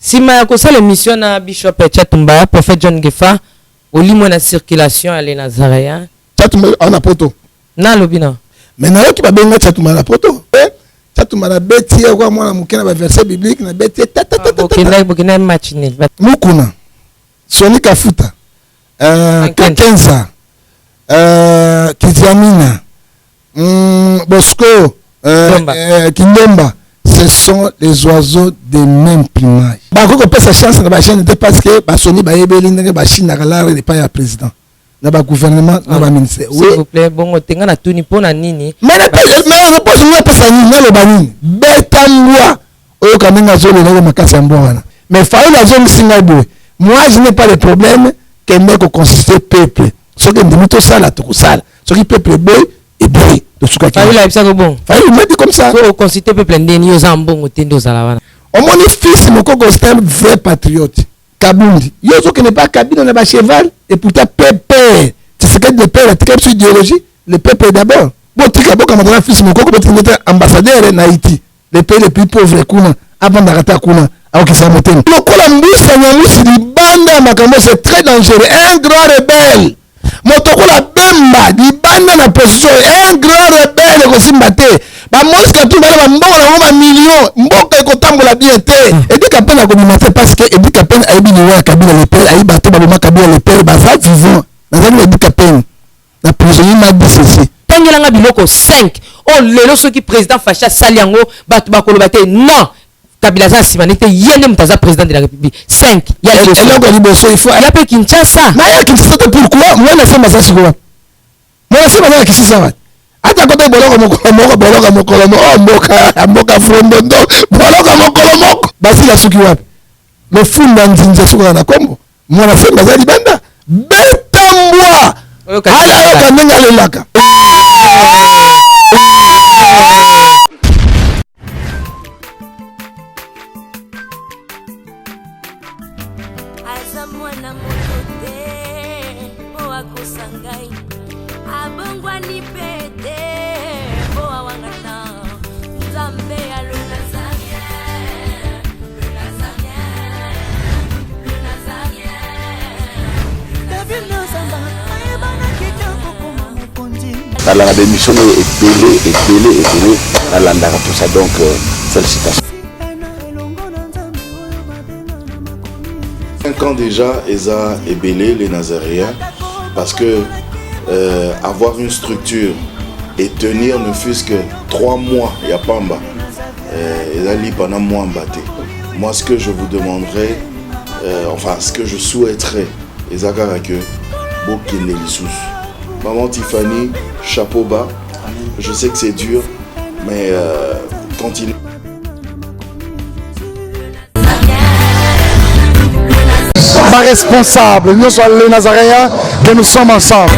Si ma kosa l'émission na Bishop Chatumba, prophète John Gefa, au lit na circulation à les Nazaréens. Chatumba en a poto. Na lobina. Mais na qui va benga Chatumba na poto. Chatumba na beti kwa mwana mukena ba verset biblique na beti ta. Bokina match nil. Mukuna. Soni Kafuta. Kenza. Kiziamina. Bosco. Kindomba. Ce sont les oiseaux de même plumage. Bako peut sa chance na ba chaîne de parce que ba Sony ba yebeli ndenge ba Chine na kala et pas ya président. Na ba gouvernement na ba ministère. S'il vous plaît, bon tenga na tuni pona nini. Mais la réponse n'est pas ça ni na lo banini. Betangwa oyo kamenga zolo na makasa mbwana. Mais faille la zone singa boy. Moi je n'ai pas de problème que meko consister peuple. Ce que ndimito sala to sala. Ce qui peuple boy et boy. Faille la bisa ko bon. Faille me dit comme ça. Faut consulter peuple ndeni yo zambongo tendo sala wana. On mon fils moko c'est un vrai patriote. Kabundi. Yo zo que n'est pas Kabila na ba cheval et pourtant peuple. C'est ce que le peuple a tika sur idéologie, le peuple d'abord. Bon tika boka madame fils moko ko être ambassadeur en Haïti. Le pays le plus pauvre kuna avant d'arrêter kuna. Alors qu'ils s'en mettent. Le Columbus Nyamusi di banda makambo c'est très dangereux. Un grand rebelle. Motokola bemba di banda na position un grand rebelle ko simbate. Ba mosque tout bala mbongo na ngoma million mboka ko tambola bien té et dit qu'à peine a communauté parce que et dit qu'à peine aibi ni wa Kabila le père aibi bato ba Kabila le père ba va vivant na zali dit qu'à peine la prisonnier m'a dit ceci tangelanga biloko 5 oh lelo soki président Facha Saliango bato ba kolobate non Kabila za simanite yene mtaza président de la République 5 ya le liboso il faut ya pe Kinshasa na ya Kinshasa pourquoi moi na sema ça siko moi na sema na Kinshasa ata kote boloko mokolo mboka frondondo boloko mokolo moko basi la suki wapi le funda nzinze suka na kombo mwana sema za libanda betambwa ala kanenga lelaka la démission est belé à l'andara tout ça donc félicitations. 5 ans déjà Eza est belé les Nazaréens parce que avoir une structure et tenir ne fût-ce que 3 mois il y a Pamba Eza li pendant mois mbaté. Moi ce que je vous demanderais enfin ce que je souhaiterais Eza que Bokine Lissous. Maman Tiffany, chapeau bas. Je sais que c'est dur, mais continue. Pas responsable, nous sommes les Nazaréens, que nous sommes ensemble.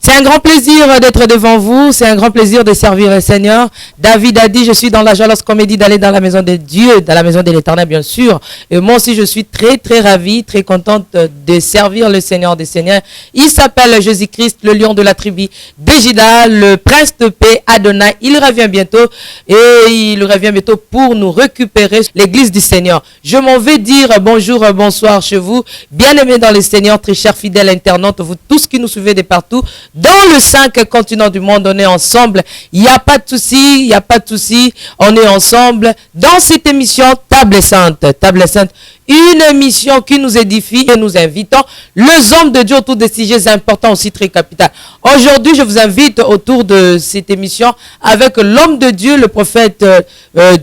C'est un grand plaisir d'être devant vous, c'est un grand plaisir de servir le Seigneur. David a dit, je suis dans la joyeuse comédie d'aller dans la maison de Dieu, dans la maison de l'Éternel bien sûr. Et moi aussi je suis très très ravie, très contente de servir le Seigneur des Seigneurs. Il s'appelle Jésus-Christ, le lion de la tribu de Juda, le prince de paix, Adonai. Il revient bientôt et il revient bientôt pour nous récupérer l'église du Seigneur. Je m'en vais dire bonjour, bonsoir chez vous, bien-aimés dans le Seigneur, très chers fidèles internautes, vous tous qui nous suivez de partout. Dans le 5 continents du monde, on est ensemble. Il n'y a pas de souci, il n'y a pas de souci. On est ensemble dans cette émission Table Sainte. Table Sainte, une émission qui nous édifie et nous invitons les hommes de Dieu autour des sujets importants aussi très capitaux. Aujourd'hui, je vous invite autour de cette émission avec l'homme de Dieu, le prophète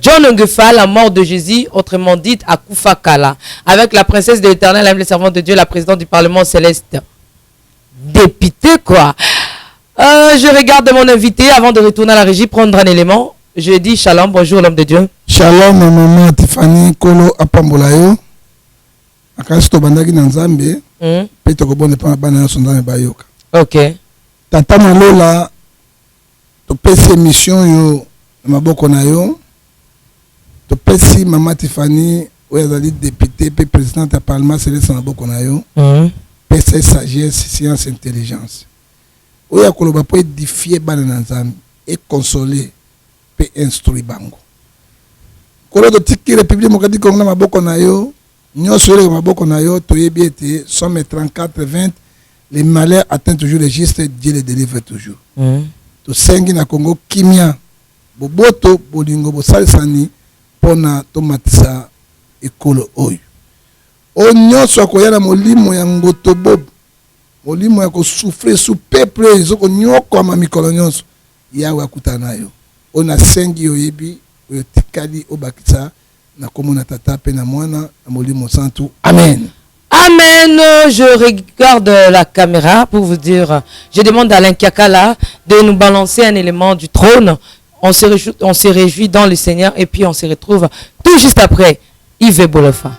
John Gefa, la mort de Jésus, autrement dit Akufa Kala, avec la princesse de l'Éternel, la servante de Dieu, la présidente du Parlement céleste. Député quoi. Je regarde mon invité avant de retourner à la régie prendre un élément. Je dis shalom, bonjour l'homme de Dieu. Shalom maman Tiffany Kolo Apambolayo. Akasto bandaki na Nzambe. Peto ko bonne pa bana sondane bayoka. OK. Tata Malola to pese mission yo maboko na yo topesi mama Tiffany oyo azali député pe présidente ya parlement céleste maboko na yo pesa sagesse science intelligence oyo akoloba po édifier bana na Nzambe et consoler pe instruire bango kolo tiki république démocratique Congo na maboko na yo nyonso le maboko na yo toyebi ete somme 34-20 les malheurs atteignent toujours le juste, Dieu les délivre toujours. To sengi na Congo kimia boboto bolingo bosalisani pona tomatisa ekolo oyo. O nyonso akoya na molimo ya ngoto bob. Molimo ya ko souffrir sous peuple ezoko nyoko ama mikolo nyonso. Yawe akutana yo. Ona sengi oyebi oyo tikali obakisa na komona tata pe na mwana na molimo santu. Amen. Amen. Je regarde la caméra pour vous dire, je demande à Alain Kiakala de nous balancer un élément du trône. On se réjouit dans le Seigneur et puis on se retrouve tout juste après Yves Bolofa.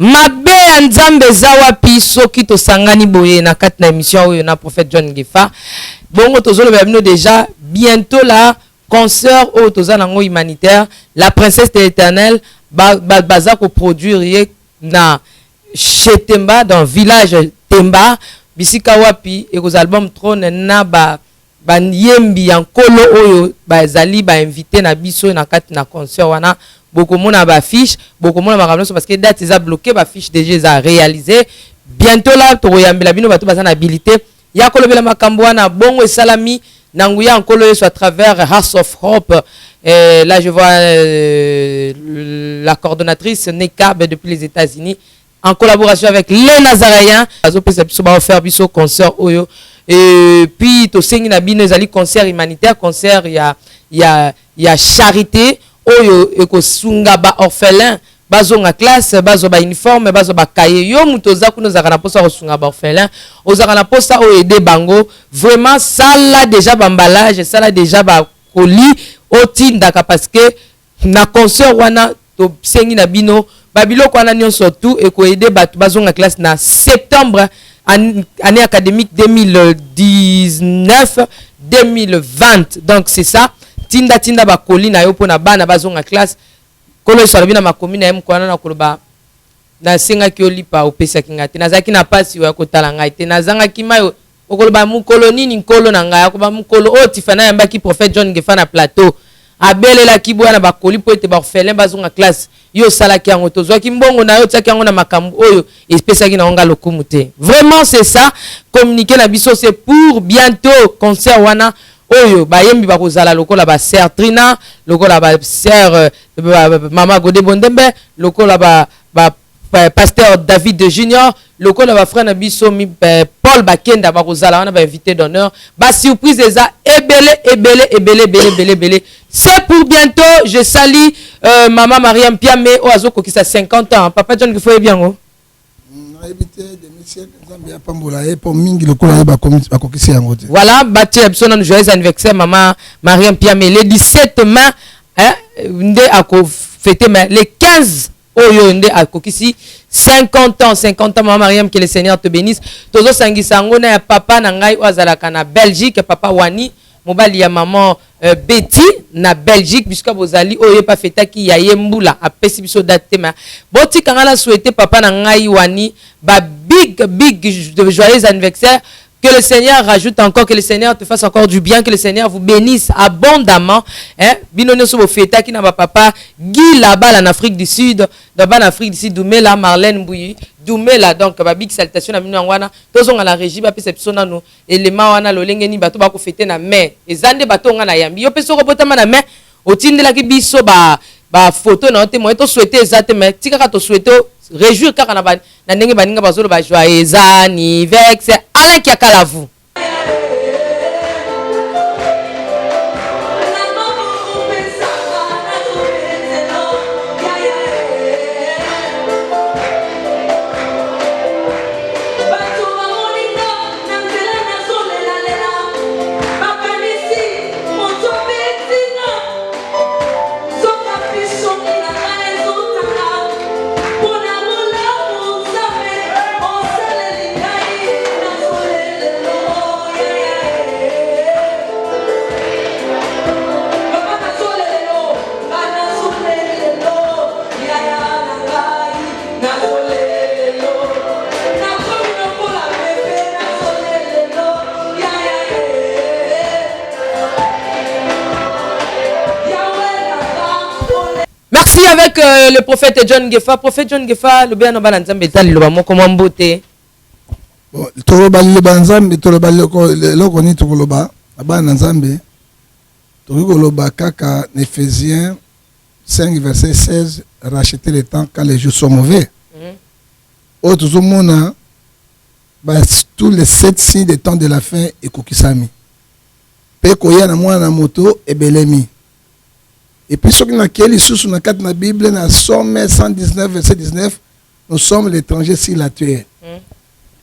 Mabe Nzambe zawapi soki to sangani boye na kati na émission oyo na prophète John Ngefa. Bongo tozolo bamino déjà bientôt la concert au tozanango humanitaire la princesse de l'Éternel baza ko produire na Chetemba dans village Temba bisika wapi et aux albums trône na ba yembi yankolo oyo bazali ba invité na biso na kati na concert wana. Beaucoup de monde a ba fiche, beaucoup de monde a parce que date ils a bloqué ba fiche déjà a réalisé. Bientôt là to yambela bino bato bazana habilité. Ya kolobela makambo wana bongo salami nanguya enkolo so à travers House of Hope. Là je vois la coordonnatrice Nekab depuis les États-Unis en collaboration avec les Nazaréens. Azo pesa biso ba faire biso concert oyo. Et puis to sengi na bino ezali concert humanitaire, concert ya charité. Oyo eko sunga ba orphelin bazonga classe bazo ba uniforme bazo ba cahier yo muto za kuno za kana posa kosunga ba orphelin ozakana posa o aider bango vraiment ça là déjà bambalage ça là déjà ba koli otindaka parce que na concert wana to sengi na bino babiloko wana nyonso tout et ko aider batu bazonga classe na septembre année académique 2019-2020 donc c'est ça tinda ba koli na yo pona bana bazonga classe kolo so bina makomi na yem kwana na koloba na senga ki olipa opesa kingate nazaki na pasi ya kotala ngai te nazanga kimayo okoloba mukolo nini nkolo na ngai akoba mukolo o tifana yamba ki prophète John Ngefa na plateau abelela kibwa na bakoli po ete ba orphelin bazonga classe yo sala ki yango tozwa ki mbongo na yo tsaki yango na makambu oyo espesa ki na onga lokumu te vraiment c'est ça communiquer na biso c'est pour bientôt concert wana oyo bayembi bakozala lokola ba sœur Trina lokola ba sœur mama Godé Bondembe lokola ba pasteur David de Junior lokola ba frère na biso Paul Bakenda bakozala wana ba invité d'honneur ba surprise eza ebele c'est pour bientôt je salue maman Mariam Piamé o azoko ki sa 50 ans papa John Ngefa bien ngo voilà, joyeux anniversaire maman Mariam Piamé le 17 mai nde ako fêter le 15 oyo nde akokisi 50 ans maman Mariam que le Seigneur te bénisse tozo sangisa ngona ya papa na ngai ozalaka na Belgique papa Wani mobali ya maman Betty na Belgique puisque bozali oyo pa feta ki ya yembula apesi biso date ma boti kangala souhaiter papa na ngai Wani ba big joyeux anniversaire. Que le Seigneur rajoute encore, que le Seigneur te fasse encore du bien, que le Seigneur vous bénisse abondamment. Binono so feta ki na ba papa Guy là-bas en Afrique du Sud, dans l'Afrique du Sud, Doumela Marlène Bouyi, Doumela donc ba big salutation na bino wana. Tozon à la régie ba perception na no élément wana lolengeni bato ba ko fêter na mai. Ezande bato nga na yambi. Yo peso ko botama na mai. Otindela ki biso ba photo na témoin to souhaiter ezate mais tika ka to souhaiter réjouir kaka na ndenge baninga bazolo ba joyeux anniversaire Alain Kiakalavu. Avec le prophète John Ngefa, le bien en balance, mais t'as le moment comment beauté. Bon, toloba le banzambe, toloba le koni toloba, abana nzambe, toloba kaka Éphésiens 5 verset 16, racheter le temps quand les jours sont mauvais. Autres mona, tous les 7 signes des temps de la fin et kokisami. Pe koya na mwana na moto et belemi. Et puis, ce qui n'a qu'elle sous la carte de la Bible, dans Somme 119, verset 19, nous sommes l'étranger sur la terre.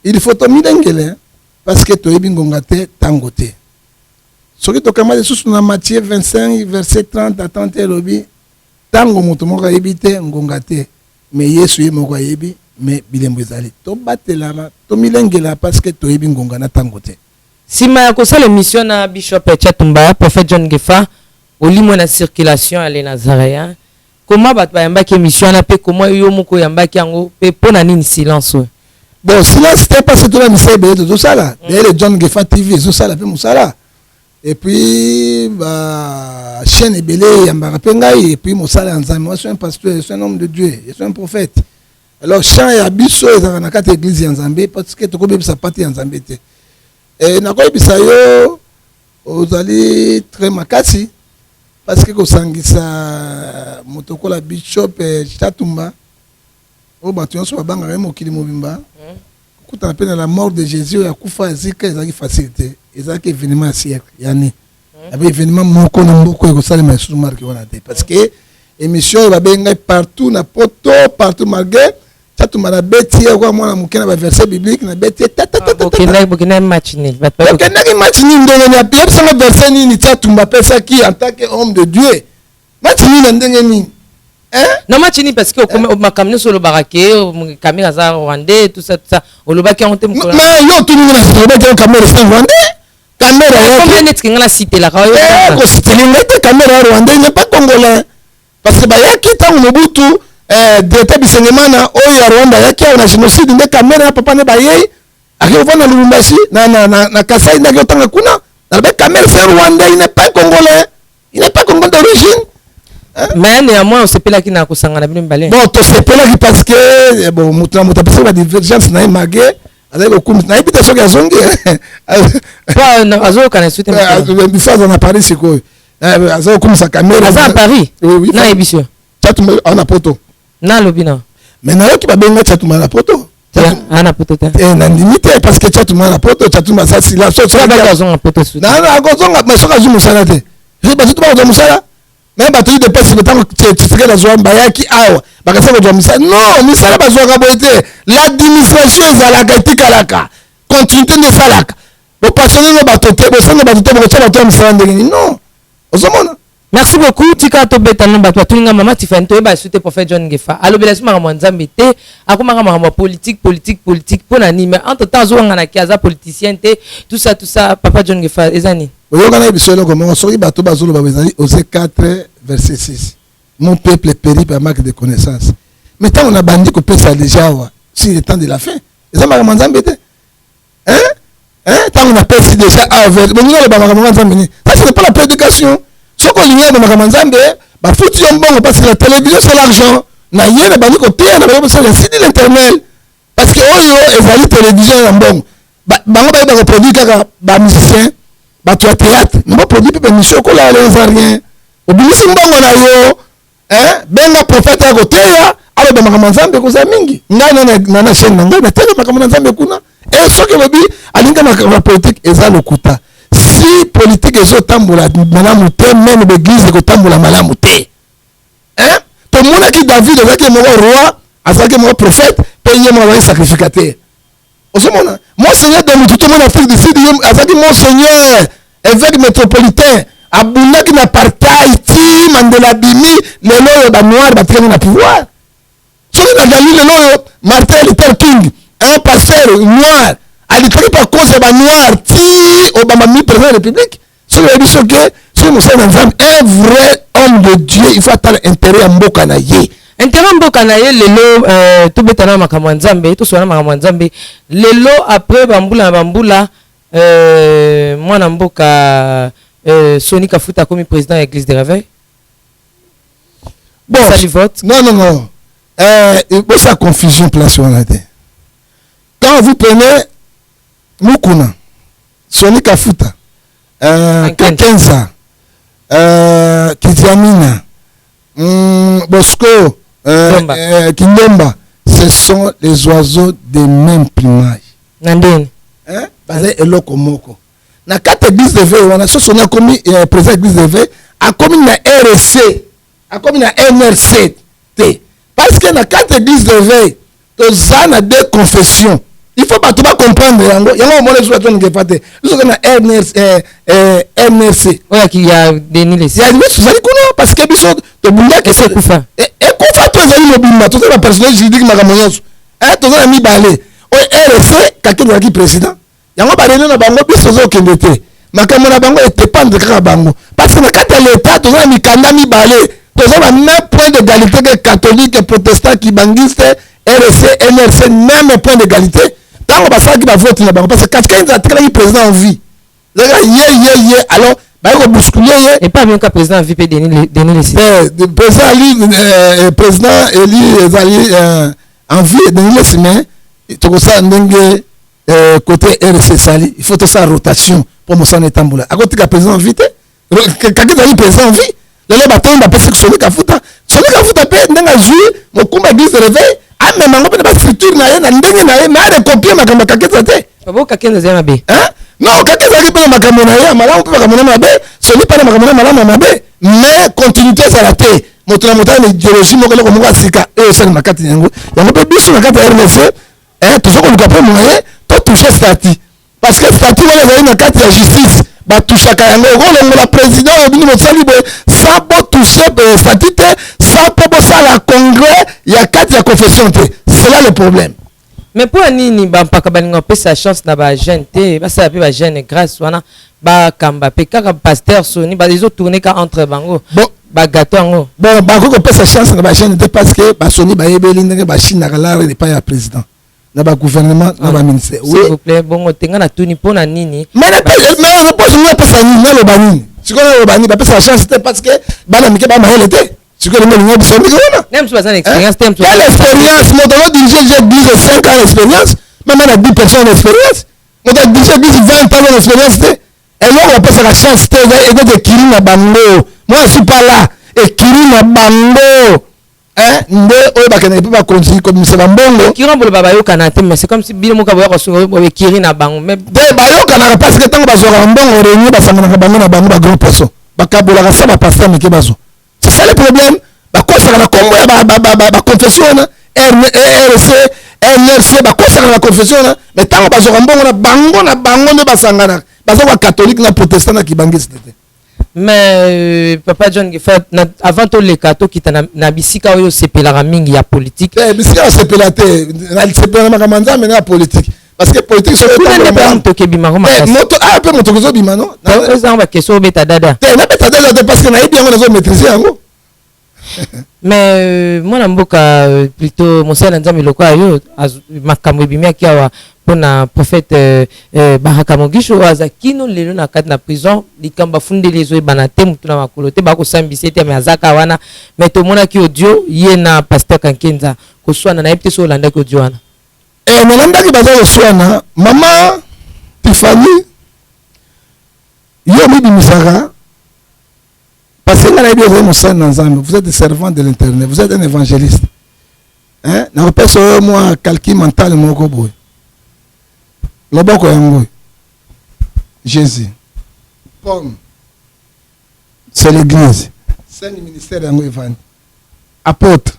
Il faut tomber d'engel, parce que tu es bien gongate, tangote. Ce qui est comme sous la Matthieu 25, verset 30 à 30, tango motomoka ebite ngongate, mais Yesu est moka ebi, mais bilembezali. To batte lama, to milengela, parce que tu es bien gongana tangote. Si ma kosa l'émission na Bishop Chatumba, prophète John Ngefa, au limon la circulation à les Nazaréens. Comment battre yamba qui émission na pe comment yo moko yamba ki ango pe pona nini silence. Bon, silence c'était pas c'est tout la mission de tout ça là. D'ailleurs John Ngefa TV tout ça là pe musala. Et puis bah chaîne ebele yamba rapengai et puis musala nzambe. Moi je suis un pasteur, je suis un homme de Dieu, je suis un prophète. Alors chant ya biso ezaka na kati église ya nzambe parce que to ko bebisa parti ya nzambe te. Et na ko bebisa yo ozali très makasi. Parce que kosangisa motokola Bishop Chatumba o batu nyonso babanga remo kili mobimba kuta pena la mort de Jésus ya kufa ezika ezaki facilité ezaki événement siècle yani avec événement moko na mboko ko salema sous marque wana te parce que émission va bien partout na poto partout malgré ça tout m'a bêti quoi moi mon na verset biblique na bêti bokena match nul bokena match nul ndenge na pia ça verset ni ça tout m'a ça qui en tant que homme de Dieu match nul ndenge ni non match nul parce que au makamno solo barake caméra za rwandais tout ça au lobaki on te mais yo tout ni na c'est caméra ça rwandais caméra combien net qui ngala cité la ko cité ni caméra rwandais n'est pas congolais parce que bayaki tango Mobutu directeur bisengemana oyo ya Rwanda yaki na génocide nde caméra ya papa ne bayei akivona na Lubumbashi na Kasai ndaki otanga kuna na ba caméra c'est rwandais il n'est pas congolais d'origine mais néanmoins on s'appelle qui na kusanga na bino mbale bon to s'appelle parce que bon mutu pesa ba divergence na magé avec le coup na ibita soki azongi pas na azo kana suite ça on a parlé c'est quoi azo comme sa caméra à Paris oui na émission chat on a poto na lobina mais na yo ki ba benga chat na poto ana poto ta na limité parce que chat na poto chat ça si la chose ça va dans un poto sous na kozonga mais soka zu musala te je ba tout ba musala mais ba tout de pèse le temps que la zone bayaki awa bakasa ko musala non musala ba zwa boite l'administration ezalaka etikalaka continuité de salaka bo passionné no batote bo sanga batote bo tsa bato musala ndenge non ozomona. Merci beaucoup. Tika to betano batwa tulinga mama tifento ba suite pour faire John Ngefa. Alo bela sima ngamo nzambe te, akoma ngamo politique pour nani mais entre temps zo ngana kiaza politicien te, tout ça papa John Ngefa ezani. Oyoka na bisolo comme soki bato bazolo ba bezali Osée 4 verset 6. Mon peuple périt par manque de connaissance. Mais tant on a bandi ko pesa déjà wa, si le temps de la fin. Ezama ngamo nzambe te. Tant on a perdu déjà avec bon le ba ngamo nzambe. Ça c'est pas la prédication. Ce qu'on lui a de Makamanzambe, bah foutu un bon parce que la télévision c'est l'argent. Na yé na bani ko payer na ba ça le site internet. Parce que oyo ezali télévision en bon. Ba bango ba ba produit kaka ba musicien, ba tu théâtre, na ba produit pe mission ko la les rien. Obimisi mbongo na yo, benga prophète ya koteya, alo ba Makamanzambe ko za mingi. Ngai na chaîne ngai na tele Makamanzambe kuna. Et ce que lobi alinga na politique ezali okuta. Si politique est tambola malamu te même l'église ko tambola malamu te to mona ki David ezaki mo roi azaki mo prophète pe yemo wa sacrificateur osomona monseigneur de mututu mon Afrique du Sud azaki monseigneur évêque métropolitain abunaki na apartheid ti Mandela bimi lelo ba noir ba traîner na pouvoir soki na dali lelo Martin Luther King un pasteur noir alitaki par cause ya banoir ti obama mi président de la République soki oyebi soki soki mosala na nzambe un vrai homme de Dieu il faut atala intérêt ya mboka na ye intérêt mboka na ye lelo tobetana makambo ya nzambe toswana makambo ya nzambe lelo après bambula mwana mboka Soni Kafuta akomi président ya église de réveil bon vote non bosa confusion place wana te quand vous prenez Mukuna, Soni Kafuta, Kakenza, Kiziamina, Bosco, Kindomba, ce sont les oiseaux de même plumage. Nandine. Basé eloko moko. Na 4 églises de veille, on a Soni a commis président église de veille, a commis na RSC, a commis na NRC. Parce que na 4 églises de veille, tous a deux confessions. Il faut pas tout comprendre yango mo les joueurs qui pas te ils sont na NRC qui a Denis les ya biso zali kuna parce que biso to bunda que c'est kufa et kufa to zali mobimba to na personnel juridique makambo nyonso to na mibale o RC kakendo ki président yango ba reno na bango biso zo kende te makambo na bango dépendre kaka bango parce que na kata l'état to na mikanda mibale to na même point d'égalité que catholique protestant qui bangiste RC NRC même point d'égalité. Quand on va faire la vote parce que quand il a très président en vie alors bah il va bousculer et pas même qu'un président en vie peut donner le président élu en vie donner les semaines tout ça ndenge côté RC sali il faut tout ça rotation pour mon sang étamboula à côté du président en vie quand il a président en vie le bâton va passer sur le Kafuta peut ndenge jouer mon combat église de réveil mais mango pe na structure na ye na ndenge na ye mais recopier makambo kakeza te babo kakeza zema be non kakeza ki pe makambo na ye malamu pe makambo na mabe soli pa na makambo na malamu mabe mais continuité ça la te moto na motane idéologie moko loko moko asika et osali na kati yango pe biso na kati ya RDC tozokoluka mpe moyen totouche statut parce que statut wana ezali na kati ya justice batouchaka yango okolongola président obini mosali boye sans botouche statut te sans mpo bosala congrès ya kati ya confession te. C'est là le problème. Mais pour nini bampaka balinga pesa chance na ba jeune te basala pe ba jeune grâce wana ba kamba pe kaka pasteur soni ba les autres tourner ka entre bango ba gâteau ngo bon ba ko pesa chance na ba jeune te parce que ba soni ba yebeli ndenge ba chine na la de pas ya président na ba gouvernement na ba ministère. S'il vous plaît bongo tenga na tuni pona nini mais repose moi pesa nini na lo ba nini siko na lo ba nini ba pesa chance te parce que bana mike ba mahele te siko na nini biso ndiko wana même pas une expérience tem quelle expérience mon dono diriger l'église 5 ans d'expérience même à 10 personnes d'expérience mon dono diriger l'église 20 ans d'expérience te et là on pesa la chance te et de kiri na bango moi je suis pas là et kiri na bango nde oyo bakene pe ba continue comme c'est la mbongo kiri mbolo baba yo kanate mais c'est comme si bino moka boya ko sungo bo kiri na bango mais de ba yo kana parce que tango bazora mbongo réunion basangana ka bango na bango ba grand person bakabola ka sa ba pasteur meke bazo. C'est ça le problème. Bah quoi ça la combo ba confession RC NRC ba quoi ça la confession mais tango bazora mbongo na bango ne basangana bazo ba catholique na protestant na kibangi c'était. Mais papa John avant tout les cathos qui na bisika oyo sepelaka mingi ya politique bisika sepelate na sepelaka makamanda mais na politique parce que politique so moto ke bima ko makasi moto pe moto ko zo bima non na ba question beta dada na beta dada parce que na ibi yango na zo maîtriser yango. Mais moi mboka plutôt mosala nzambe lokwa yo makambo ebimia kiawa pona prophète Baraka Mogisho azakino lelo na kati na prison likamba fundeli zo bana te mutu na makolo te bako sambise te azaka wana mais to mona ki audio ye na pasteur Kankenza ko swana na epte so landa ko audio wana nalanda ki baza ko swana mama Tiffany yo mi bimisaka parce que vous êtes des servants de l'internet, vous êtes un évangéliste. Hein? N'a pas moi calcul mental mon boy. Le boko yango. Jésus. Pomme. C'est l'église. C'est le ministère yango évangile. Apôtre,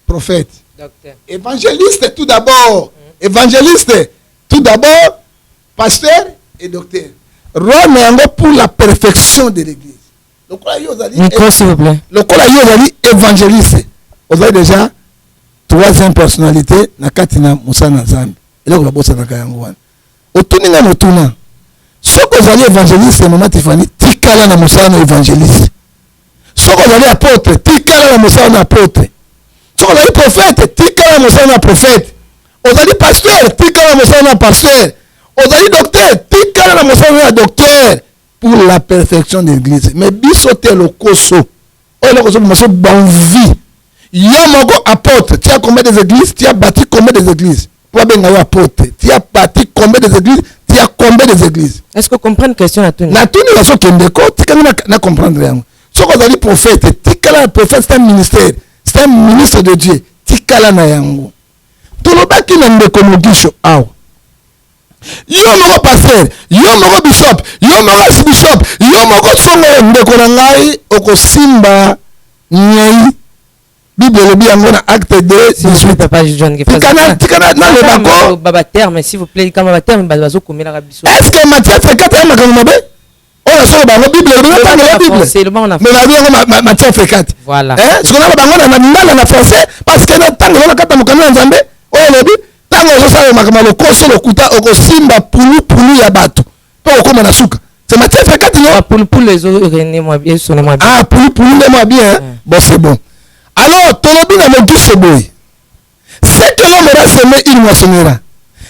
prophète, docteur. Évangéliste tout d'abord. Évangéliste tout d'abord, pasteur et docteur. Rome yango pour la perfection de l'église. S'il vous plaît. Le col a évangéliste. Vous avez déjà troisième personnalité na katina Moussana Zambi. Et là on va bosser dans Kayangouane. Au tourninga no tourna. Ce que vous allez évangéliste maman Tiffany, tikala na Moussana évangéliste. Ce que vous allez apôtre, tikala na Moussana apôtre. Ce que vous allez prophète, tikala na Moussana prophète. Vous allez pasteur, tikala na Moussana pasteur. Vous allez docteur, tikala na Moussana docteur. Pour la perfection de l'église. Mais bisote le koso. Oh, le koso, monsieur, bon vie. Yamoko apôtre. Tu as combien des églises? Tu as bâti combien des églises? Toi, ben, apôtre. Tu as bâti combien des églises? Tu as combien des églises? Est-ce que vous comprenez une question à tout? Na tout le monde qui est d'accord, tu peux comprendre rien. Ce qu'on a dit prophète, tu as prophète, c'est un ministère. C'est un ministre de Dieu. Tu as na yango. Tout le monde qui n'a pas comme Mogisho. Yo moko pasteur, yo moko bishop, yo moko archbishop, yo moko songo ndeko na ngai okosimba nyei Bible le bien ngona acte 2 18 papa John qui fait tikana na le bako baba terme s'il vous plaît comme baba terme bazo komela ka biso. Est-ce que Matthieu 4 makambo mabe? On a sur bango Bible le pas la Bible. C'est le bon on a. Mais la bien Matthieu 4. Voilà. Ce qu'on a bango na ndala na français parce que na tango na kata mokano na Nzambe. Oh lobi tango osala makambo le koso lokuta okosimba pulu ya bato po okoma na suka. C'est Matthieu 4 non? Pour les autres moi bien sonne moi bien. Ah pulu moi bien. Bon c'est bon. Alors tolobi na Mogisho boy. C'est que l'homme aura semé il moissonnera.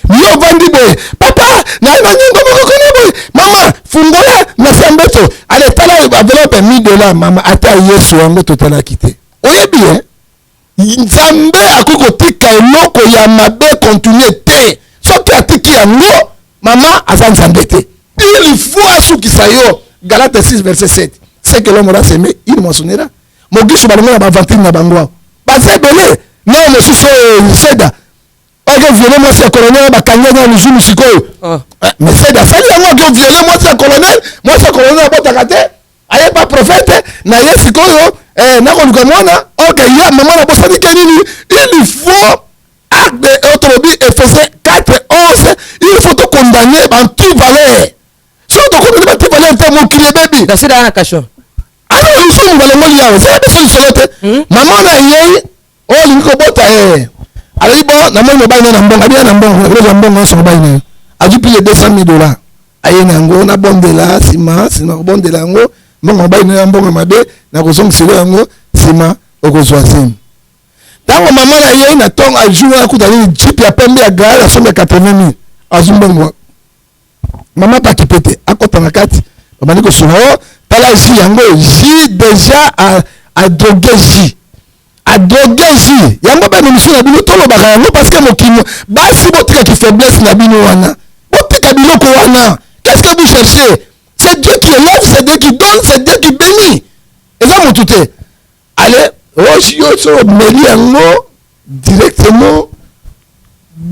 Yo vandi boy. Papa, na nyingo moko boy. Mama, fungola na sambeto. Allez tala enveloppe $1000 mama ata Yesu wango totala kité. Oyebi hein? Nzambe akoko tika eloko ya mabe continuer te. Soki atiki yango, mama aza nzambe te. Il faut asukisa yo. Galates 6 verset 7. C'est que l'homme aura semé il moissonnera. Mogisho balonga ba vantine na bango. Ba sebele. Non monsieur Seda. Ok violé moi c'est colonel ba kanya na njumu sikoyo. Mais Seda ça y a moi violé moi c'est colonel. Moi c'est colonel bota kate. Aye pas prophète na ye sikoyo nakoluka mwana ok ya mama na bosani ke nini il faut acte de autonomie Ephésiens 4:11 il faut te condamner en toute valeur so to condamner en toute valeur te mokili bebi dans c'est dans cacho alors ils sont balongoli yawe c'est biso solote mama na yei linko bota alors bon na moni mobali na mbongo abia na mbongo na mbongo so mobali na ajupi le $200,000 aye nango na bondela sima bondela yango mbongo mobali na mbongo mabe na kozongisela yango sima okozwa simu tango mama na ye na tongo ajour akuta nini jeep ya pembe ya gare asombe 80,000 azumbongo mama pakipete akota na kati babandi kosuna o tala ji yango ji déjà a drogué ji yango bana misu na bino tolobaka yango parce que mokimo basi botikaki faiblesse na bino wana botika biloko wana qu'est-ce que vous cherchez c'est Dieu qui élève c'est Dieu qui donne c'est Dieu qui bénit eza motu te allez yo so meli yango directement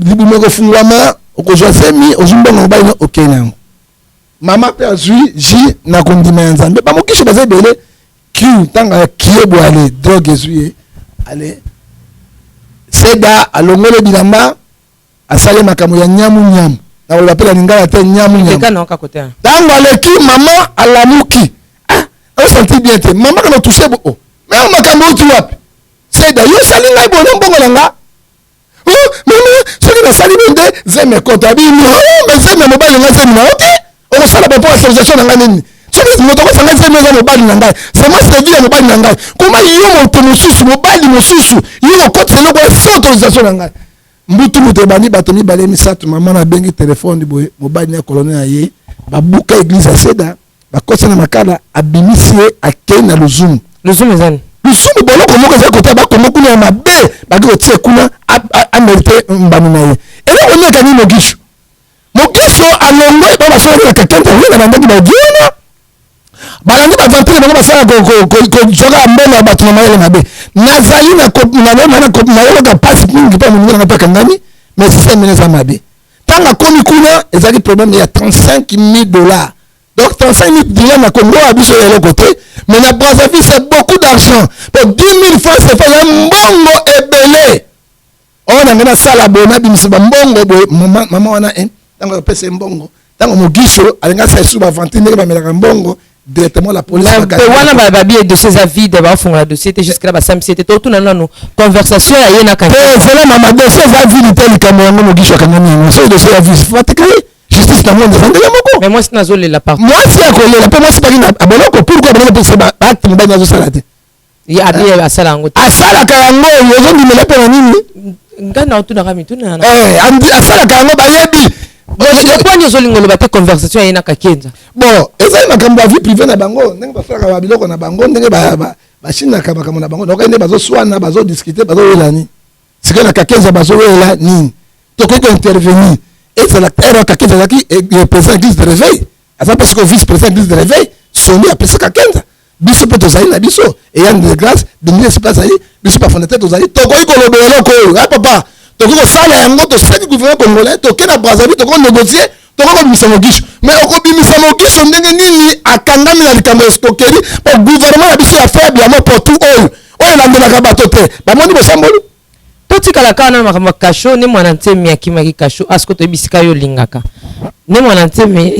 libumo kofungwama okozwa semi ozumbongo mobali na okei na yango mama mpe azwi ji na kondima ya nzambe bamokisho baza ebele kiu ntango ya kiebo ale drogue ezwi ye ale seda alongole bilamba asali makambo ya nyamu na koloba mpe na lingala te nyamu ntango aleki mama alamuki osanti bien te mama kana touche bo mais makambo uti wapi seda yo sali ngai bone mbongo na nga mama soki nasali nde zeme koto abini mais zeme mobali nga zeme na ote okosala bapo autorisation na nga nini soki moto akosanga zeme eza mobali na ngai sema servir ya mobali na ngai koma yo moto mosusu mobali mosusu yo okotisa eloko sans autorisation na ngai mbutu moto ebandi bato mibale misato mama nabengi telefone boye mobali ya kolone na ye babuka eglise ya seda bakosa na makala abimisi ye akei na luzumu ezani lusumu boloko moko eza kota bakoma kuna ya mabe baki kotie kuna amerite mbani na ye eloko nyeka nini mokiso alongwe ba basala na kakenta wina na ndaki bagiona balandi bavantile bango basala kojoka mbele ya bato na mayele mabe nazali nayoka pasi mingi mpa moninga nanga mpaka ngani mais systeme eza mabe ntango akomi kuna ezalaki problème ya $35,000 donc $35,000 na Congo à biso eloko te mais na Brazzaville c'est beaucoup d'argent pour 10,000 francs c'est fait ya mbongo ebele oyo nange nasala boye nabimisa bambongo boye mama wana ntango apesa mbongo ntango mogiso alinga sa esu bavantile ndenge bamelaka mbongo directement la police wana babi dossier za vide bafunga dossier te jusqu'à ba samsi te tout nanu conversation ya yena ka c'est mama dossier za vide te likambo yango mogiso akangami yango so dossier ya vide fatikali justice na monde zanga yamoko mais moi c'est nazole la part moi si akolela pe moi si pas na aboloko pourquoi bonoko pe c'est ba acte mobali nazo sala te ya abi asala yango asala ka yango yozo ndimela pe na nini ngana otuna mituna asala ka yango bayebi le point nyozolingolo bate conversation yena ka kenza bon ezali makambo ya vie privée na bango ndenge basalaka babiloko na bango ndenge bashinaka makambo na bango donc ndenge bazoswana bazodiscute bazoyelani sikoyo na kakenza bazoyela nini tokoki kointervenir ezala ero kakenza azalaki président église de réveil aza mpe sikoyo vice président église de réveil soni apesaka kenza biso mpe tozali na biso eyane de grâce domine esika azali biso bafondateur tozali tokoki kolobela eloko oyo papa tokoki kosala yango tosali gouvernement congolais toke na Brazzaville tokoki négocier tokoki kobimisa mogiso mais okobimisa mogiso ndenge nini akangami na likambo ya escroquerie po gouvernement na biso ya faible yango portout oyo elandelaka bato te bamoni bosamboli totikala kaka na makambo kasho ne mwana ntemi akimaki kasho asko toyebisika yo olingaka ne mwana ntemi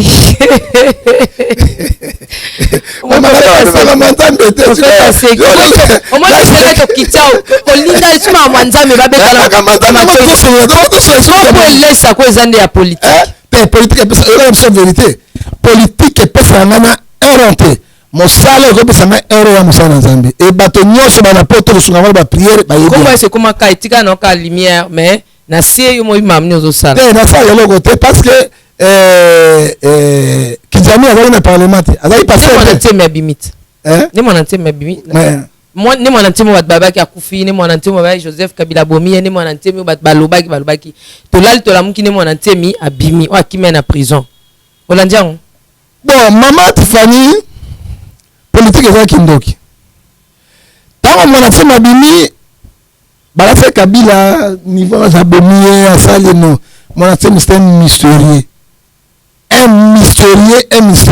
olinga esuma mwanzambe babetalaelesa ko eza nde ya politique vérité politique epesaka nga na eron te mosala ekopesa nga ero ya mosala na nzambe e bato nyonso bana po tokosunga wana bapriere bayebikomaka etika naoka lumière mais na sie yo moyima mini ozosala te nasala eloko te parce que Kizami azali na parlement te azali pasteur ntemi abimite ne mwana ntemi abimite ne mwana ntemi bato babaki akufi ne mwana ntemi babaki Joseph Kabila bomi ne mwana ntemi bato balobaki tolali tolamuki ne mwana ntemi abimi o akimi na prison olandi yango bon mama Tiffany politique ezalaki ndoki ntango mwana ntemi abimi balasa Kabila niveau aza bomi ye asali no mwana ntemi c'est un mystérieux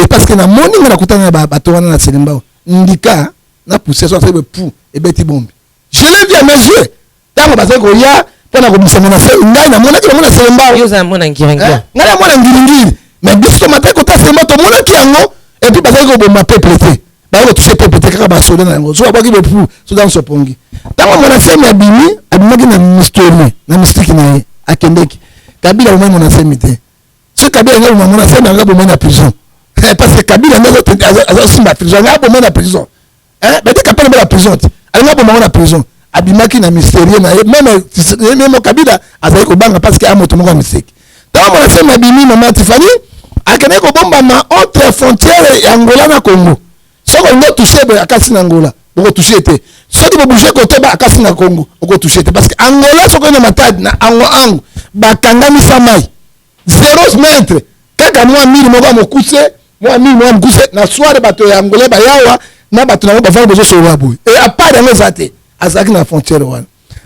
parce que na moni nga nakutana na bato wana na Selimba ndika na poussé soit c'est pour et beti bombe je l'ai vu à mes yeux tant que ça koya pendant que ça menacé ngai na mona ki mona semba yo za mona ngiringa ngala mona ngiringiri mais biso matin ko ta semba to mona ki yango et puis parce que bomba peuple te ba ko toucher peuple te kaka ba soda na yango so ba ki be pour so dans so pongi tant que mona semba abimi ki na mystère na mystique na ye akendeki Kabila au mona semba te ce Kabila ngalo mona semba ngabo mona prison parce que Kabila ngalo azo prison ngabo mona prison ben tu capable la prison alors ngabo mona prison abimaki na mystérieux na même Kabila azali ko banga parce que amoto moko mystique tant mona semba abimi mama Tifani akene ko bomba ma autre frontière ya Angola na Congo soko ngo toucher be akasi na Angola boko toucher te soki bo bouger côté ba akasi na Congo boko toucher te parce que Angola soko na matadi na ango bakangami samai 0 mètre kaka moi mili moko mokuse moi mili moko mokuse na soirée bato ya Angola ba yawa na bato na ba bezo so wabu et à part yango zate azaki na frontière wana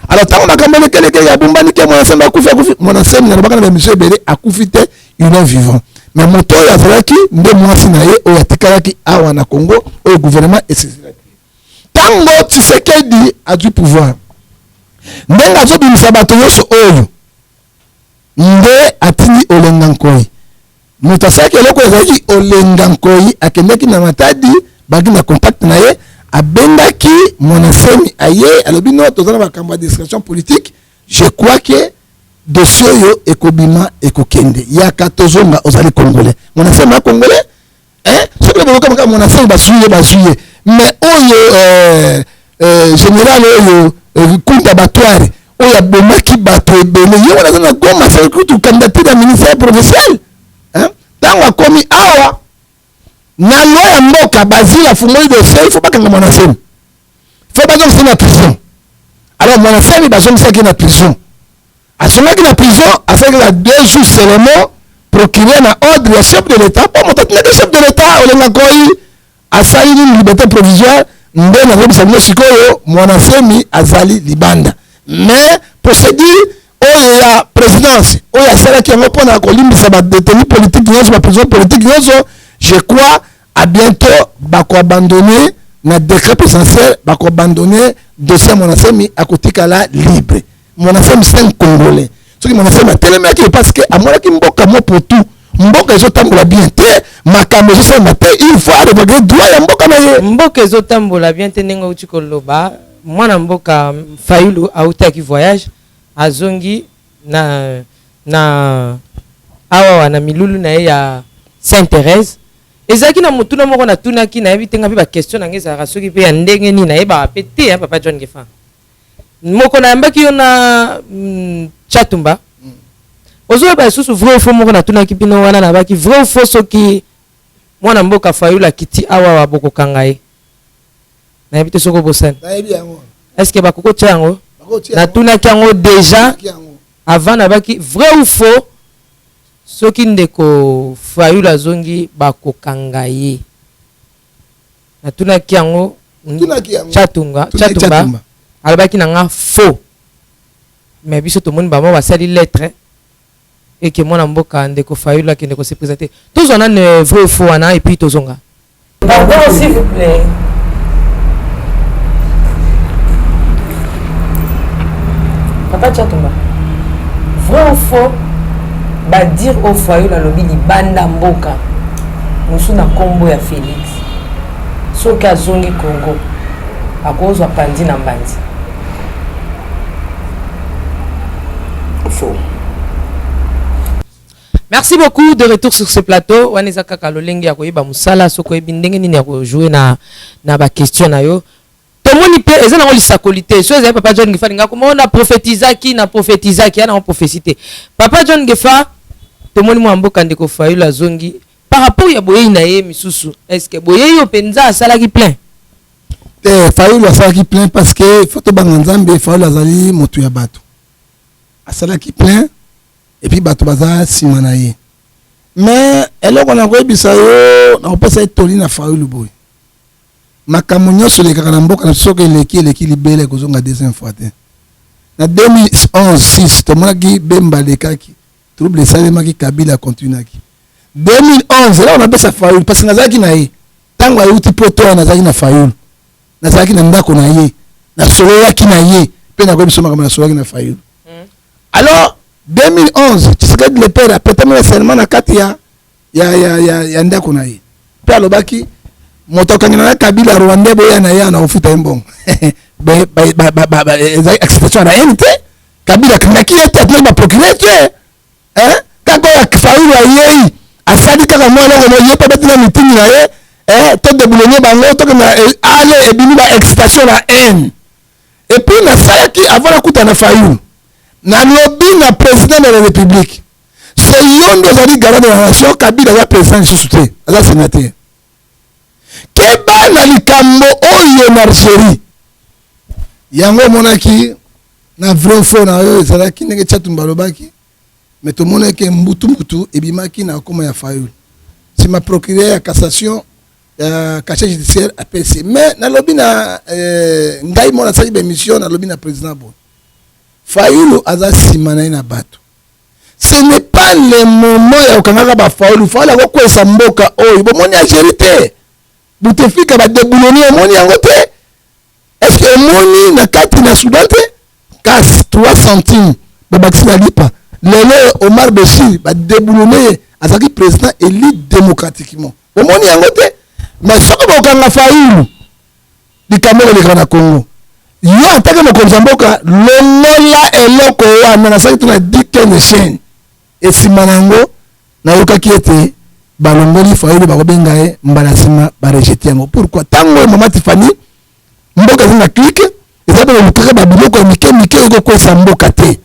alors tango makambele keleke ya bumbani ke mona semba akufi mona semba na bakana ba monsieur Belé akufi te il est vivant mais moto ya zalaki nde mwasi na ye o yatikalaki awa na Congo au gouvernement et c'est tango Tshisekedi a du pouvoir ndenga zo bimisa bato yoso oyo nde atindi olenga nkoi moto asaki eloko ezalaki olenga nkoi akendaki na matadi baki na contact na ye abendaki monasemi aye alobi no tozana makambo ya discrétion politique je crois que dossier oyo ekobima ekokende yaka tozonga ozali congolais monasemi congolais soki lebokoka maka monasemi bazuye mais oyo général oyo Kunda Batware oyo abomaki bato ebele ye wana na Goma c'est candidature ya ministère provincial tango akomi awa na loi ya mboka bazili afungoli dossier il faut bakanga monasemi faut bazongisa na prison alors monasemi bazongisaki na prison asongaki na prison asalaki na 2 jours seulement procureur na ordre ya chef de l'état po moto atinaki chef de l'état olenga koi asali une liberté provisoire nde nazobisa bino sikoyo monasemi azali libanda mais procédure oyo ya présidence oyo asalaki yango mpona kolimbisa badétenu politique nyonso baprison politique nyonso je crois à bientôt bakoabandonne na décret présidentiel bakoabandonne dossier monasemi akotikala libre monasemi c'est un congolais soki monasemi atelemaki parce que amonaki mboka mo poto mboka ezotambola bien te makambo ezosalema te il faut arevagre droit ya mboka na ye mboka ezotambola bien te ndenge outi koloba mwana mboka Fayulu autaki voyage azongi na awa na milulu na ye ya Sainte-Thérèse ezaki na mutuna moko na tunaki na yebi tenga pe ba question na ngeza soki pe ya ndenge ni na yeba pe te papa John Gefa moko na yambaki yo na Chatumba ozo ba susu vrai faux moko na tunaki pino wana na baki vrai faux soki mwana mboka Fayulu kiti awa wa boko kangaye na yebi te soko bosana na yebi yango est-ce que bakoko tyango na tunaki yango déjà avant na baki vrai ou faux soki ndeko Fayulu azongi bakokanga ye na tunaki yango Chatumba alobaki na nga faux mais biso tomoni bamo basali lettre et que mwana mboka ndeko Fayulu akende ko se présenter tous on a ne vrai ou faux wana et puis tozonga pardon s'il vous plaît papa Chatumba vrai ou faux ba dire au Fayulu alobi libanda mboka musu na kombo ya Félix soki azongi Congo akozwa pandi na mbandi faux. Merci beaucoup de retour sur ce plateau waneza kaka lolengi ya koyeba musala soko ebindenge nini ya ko jouer na ba question na yo tomoni pe eza na kolisa qualité so eza papa John Gefa nga komona prophétisaki na ana prophécité papa John Gefa tomoni mo mboka ndeko Fayulu azongi par rapport ya boye na ye misusu est-ce que boye yo penza asalaki plein Fayulu asalaki plein parce que faut to banga nzambe Fayulu azali motu ya bato asalaki plein et puis bato baza sima na ye mais eloko na koyebisa yo na kopesa etoli na Fayulu boye makambo nyonso lekaka na mboka na soki eleki libele kozonga deuxième fois te na 2011-6 tomonaki Bemba lekaki trouble esalemaki Kabila continuaki 2011 là on appelle ça Fayulu parce que nazaki na ye tango ayuti poto nazaki na Fayulu nazalaki na ndako na ye nasoloyaki na ye mpe nakoyi biso makambo nasolaki na Fayulu. Alors 2011 Tshisekedi le père apetami seulement na kati ya ndako na ye mpe alobaki moto akangana na Kabila Rwanda boya na ye na ofuta ye mbongo acceptation na NT Kabila kangaki ye te atuna baprocureur te kako ya Fayulu ayei asali kaka mwana ngo ye pe betina meeting na ye to déboulonger bango to na ale ebimi ba excitation la haine et puis na salaki avant la kuta na Fayulu na lobi na président de la République c'est yondo zali garant de la nation Kabila ya président sous te aza sénateur keba na likambo oyo na Algérie yango monaki na vrai faux na yo ezalaki ndenge Tchatumba lobaki mais tout le monde est mbutu ebimaki na koma ya Fayulu si ma procureur ya cassation cachet judiciaire APC mais na lobi na ngai mona sali be mission na lobi na président bon Fayulu aza simana na bato ce n'est pas le moment ya okangaka ba Fayulu ko kwesa mboka oyo bomoni Algérie te butefika ba debouloni omoni yango te est-ce que moni na kati na Soudan te casse 3 centimes babakisi na lipa lelo Omar Béchir ba debouloni azaki président élu démocratiquement omoni yango te mais soko bokanga Fayulu likambo le na Congo yo atake mokonzi mboka longola eloko wana nasaki tuna dikene chaîne esima nango nayokaki ete balongoli Fayulu bakobenga ye mbala sima barejete yango pourquoi tango mama Tiffany mboka zina clique ezaba lukaka babiloko ya mike ekokwesa mboka te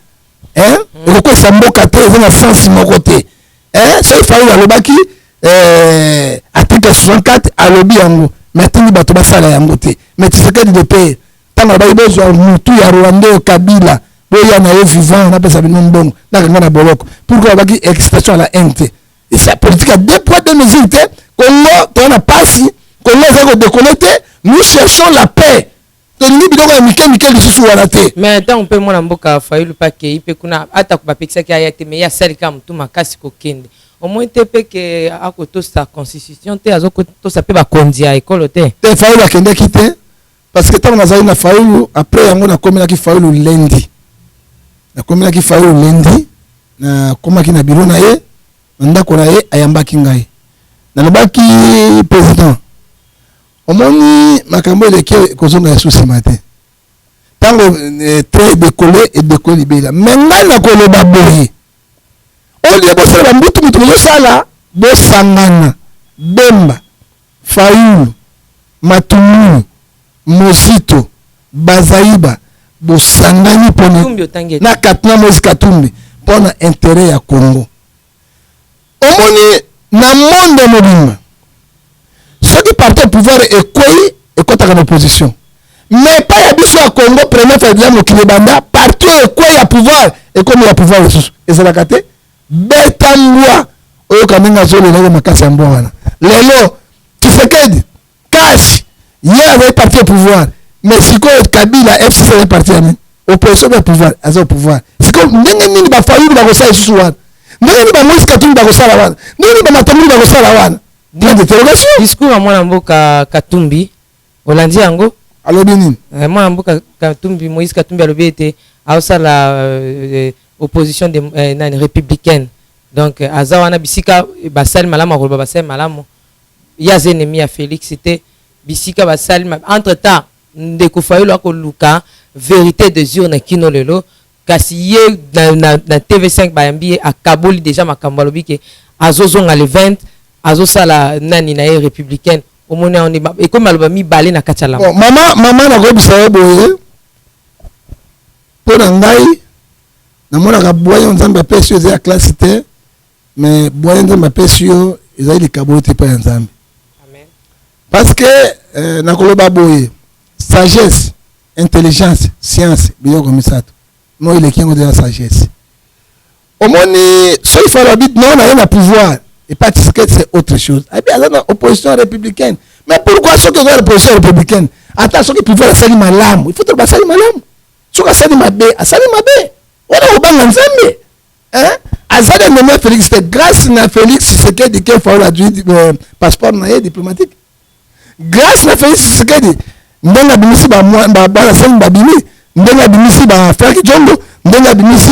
ekokwesa mboka te ezanga sens moko te so Fayulu alobaki article 64 alobi yango mais tingi bato basala yango te mais Tshisekedi de paix tango bayi bozwa mutu ya Rwanda Kabila boya na ye vivant na pesa bino mbongo na kanga na boloko pourquoi baki expression à la NT et ça politique à deux poids deux mesures te Congo tona pasi Congo zako déconnecté nous cherchons la paix tolingi biloko ya mike lisusu wana te mais tant on peut mona mboka Fayulu pa ke ipe kuna ata kubapekisa ki ayate mais ya salika mtu makasi kokende au moins te pe ke akoto sa constitution te azoko to sa pe ba kondia école te Fayulu akende kite parce que tant on a na Fayulu après yango na komela ki Fayulu lundi na komela ki Fayulu lundi na koma ki na bureau na ye ndako na ye ayambaki ngai na lobaki président omoni makambo eleke kozonga ya susi matin tango très décollé et décollé libéra mais ngai na koloba boye olie bosala mbutu bosala bosangana Bemba Fayulu Matungulu Mosito Bazaïba bosangani pone na Katna Moïse Katumbi pona intérêt ya Congo omoni na monde mobimba ceux qui partent au pouvoir et kotaka na opposition mais pas ya biso ya Congo premier fédéral mokili banda partout et ya pouvoir et comme ya pouvoir lisusu ezalaka te betangwa oyo kaninga zolo na makasi ya mbwa wana lelo Tshisekedi cash ye avait parti au pouvoir mais siko Kabila FCC est parti à opposition au pouvoir aza au pouvoir siko ndenge nini ba Fayulu ba kosala lisusu wana ndenge ba Moïse Katumbi ba kosala wana ndenge ba Matungulu ba kosala wana point d'interrogation discours à mwana mboka Katumbi olandi yango alobi nini mwana mboka Katumbi Moïse Katumbi alobi ete aosala opposition de républicaine donc aza wana bisika basali malamu akoloba basali malamu yaza ennemi ya Félix c'était bisika basali entre temps ndeko Fayulu akoluka vérité des urnes kino lelo kasi ye na TV5 bayambi akaboli déjà makambo alobi ke azozonga le 20 azosala nani na ye républicaine omoni on et comme aloba mi balé na kachala bon mama na ko bisa boye pona ngai na mona ka boye nzamba pesi yo za classe te mais boye nzamba pesi yo ezali kaboti pa nzambe amen parce que na koloba boye sagesse intelligence science biyo komisato no ile kingo de la sagesse omoni so il faut la bit non na pouvoir et pas que c'est autre chose. Eh bien, il y a une opposition républicaine. Mais pourquoi ceux qui ont une opposition républicaine? Attends, ceux qui pouvaient salir ma lame. Il faut que salir ma lame. Ceux qui salir ma baie, salir ma baie. On a au banc ensemble. Hein? Azad nommé Félix, c'était grâce à Félix, c'est qu'il dit qu'il faut la passeport diplomatique. Grâce à Félix, c'est qu'il dit ndenge bimisi ba bana sen babimi ndenge bimisi ba Frank Djongo ndenge bimisi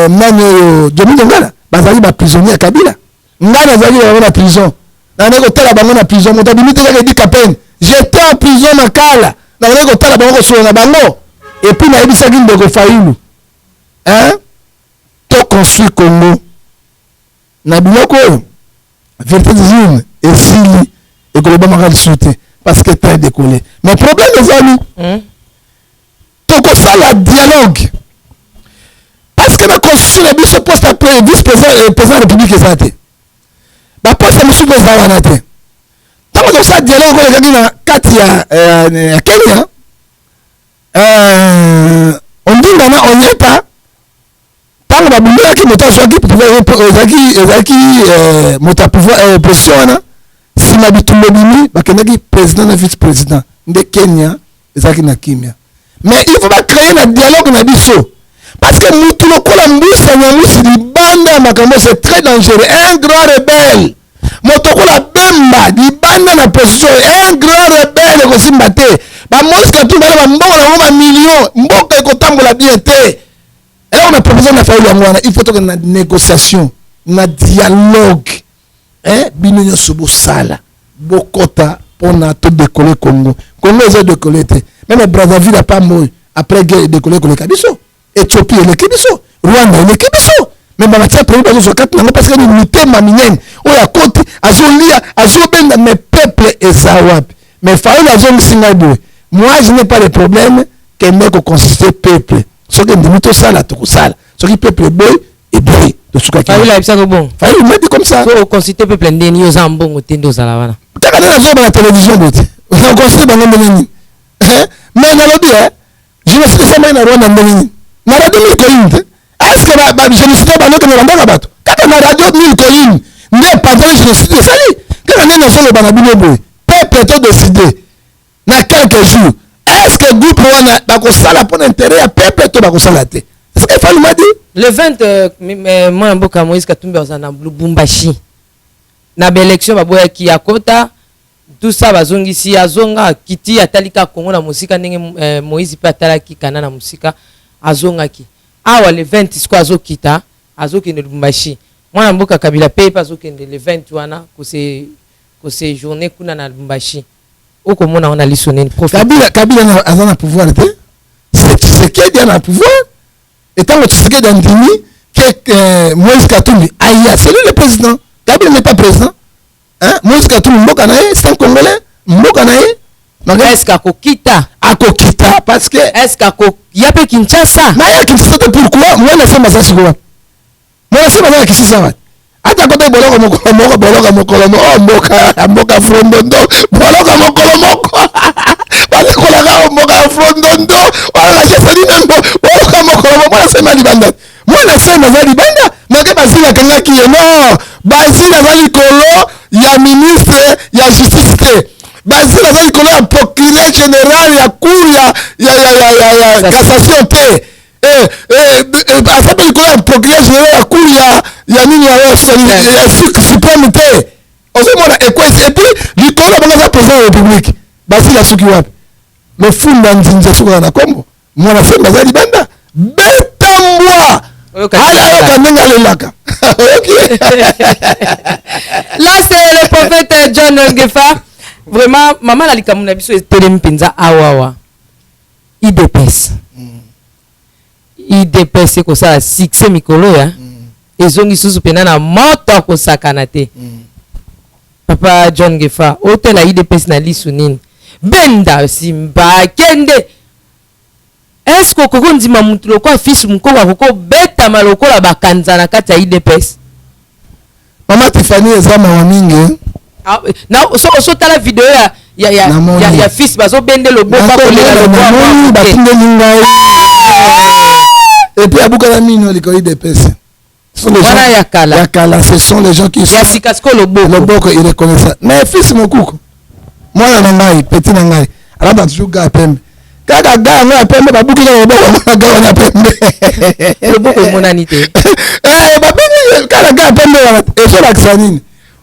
nani Jomi Ngala bazali ba prisonnier ya Kabila ngana zali na prison na nego tala bango na prison moto bimite ka di kapen j'étais en prison makala na nego tala bango ko solo na bango et puis na ebisa ki ndeko Fayulu to construit Congo na biloko vérité zine esili et que le bon magal sauter parce que très décollé mais problème les amis toko ça la dialogue parce que la constitution la biso poste après vice-président président de la République ezate ba poste monsieur président wana te tant que ça dialogue les gars na kati ya Kenya on dit na on y pas tant ba bumela ki moto soki ezaki moto pouvoir opposition wana si na bitumbo bimi bakendaki président na vice-président de Kenya ezaki na kimia mais il faut pas créer un dialogue na biso parce que mutu lokola mbusa nyamusi libanda makambo c'est très dangereux un grand rebelle moto kola bemba libanda na position un grand rebelle ko simba te ba moska tu bala mbongo na ngoma million mboka ekotambola bien te et on a proposé na faille ngwana il faut que na négociation na dialogue bino nyonso bosala bokota pona to décoller Congo est décollé te même Brazzaville a pas moy après guerre décoller Congo kabiso Éthiopie le kibiso Rwanda le kibiso même ba tia problème bazo kat nango parce que ni mitema minene o ya koti azolia azobenda mes peuples ezawap mais faille azom singabo moi je n'ai pas de problème que meko consister peuple ce que ndimi to sala to sala ce qui peuple boy et boy de suka ki faille ça bon faille me dit comme ça so consister peuple ndeni yo zambongo tendo sala wana kaka na zo ba télévision bote on consister bango ndeni mais na lobi je me suis fait na Rwanda ndeni na radio Milkoyin est-ce que je me suis dit ba noke na banga bato kaka na radio Milkoyin ne pendant je me suis dit sali kaka nini solo bana bino boy peuple to décider na quelques jours est-ce que groupe wana ba ko sala pour intérêt à peuple to ba ko sala te est-ce que Fayulu m'a dit le 20 moi mboka Moïse Katumbi na Lubumbashi na élection baboya ki akota tout ça bazongisi azonga kiti atalika Congo na musika ndenge Moïse pe atalaki kana na musika azongaki awa le 20 siko azokita azokende Lubumbashi mwana mboka Kabila pe azokende le 20 wana ko se journée kuna na Lubumbashi oko mona on a lisonné Kabila azana pouvoir te c'est qui est dans pouvoir et tant que c'est dans dini que Moïse Katumbi aïe c'est lui le président Kabila n'est pas président Moïse Katumbi mboka na ye c'est un Congolais mboka na ye est-ce qu'akokita parce que est-ce qu'akoyape Kinshasa na ya Kinshasa pourquoi moi na sema ça siko moi na sema na Kinshasa wa ata kote boloko mokolo mboka frondondo boloko mokolo moko bale kola ga mboka frondondo wala chesa ni boloko mokolo moko na sema libanda moi na sema za libanda nake basila kanga ki non basila za likolo ya ministre ya justice te basila za likolo ya procureur général ya cour ya cassation te asape likolo ya procureur général ya cour ya nini ya suprême te ozomona ekwesi et puis likolo ya bango za président ya république basila suki wapi lofunda nzinza suka na kombo mwana semba za libanda betambwa ala ndenge alelaka là c'est le prophète John Ngefa vraiment maman la likamuna biso etelemi penza awawa IDPS ko ça succès mikolo ya ezongi susu pena na moto ko sakana te papa John Ngefa hôtel la IDPS na lisu nini benda simba kende est-ce que koko ndima mutu loko fils mukoko koko beta maloko la bakanza na kati ya IDPS mama Tiffany ezama wa mingi na so tala vidéo ya fils bazo bende loboko kolela loboko batinde lingai et puis abuka na mino liko IDPS voilà ya kala ce sont les gens qui sont Sikasko loboko il reconnaît ça mais fils mukoko mwana na ngai petit na ngai alaba toujours pembe kaka ga nga pembe babuki na loboko ga na pembe loboko monani te babengi kala ga pembe wana eso la ksanini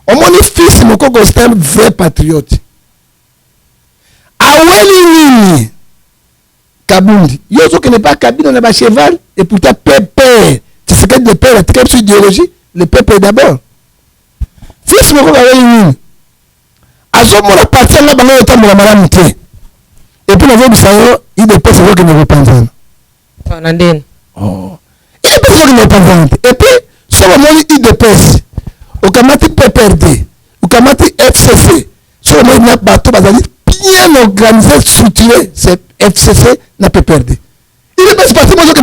omoni fils mukoko c'est un vrai patriote aweli nini Kabundi yo zo n'est pas Kabila na ba cheval et pourtant pépé c'est ce que de père la sur idéologie le peuple d'abord fils moko aweli nini azomona parti na bango yotambola malamu te et puis nazobisa yo il dépose que ne repentant Nandine. oh il dépose que ne repentant et puis sur le monde il dépose au kamati PPRD au kamati FCC sur le monde na bateau bazali bien organisé structuré c'est FCC na PPRD il est parti moi que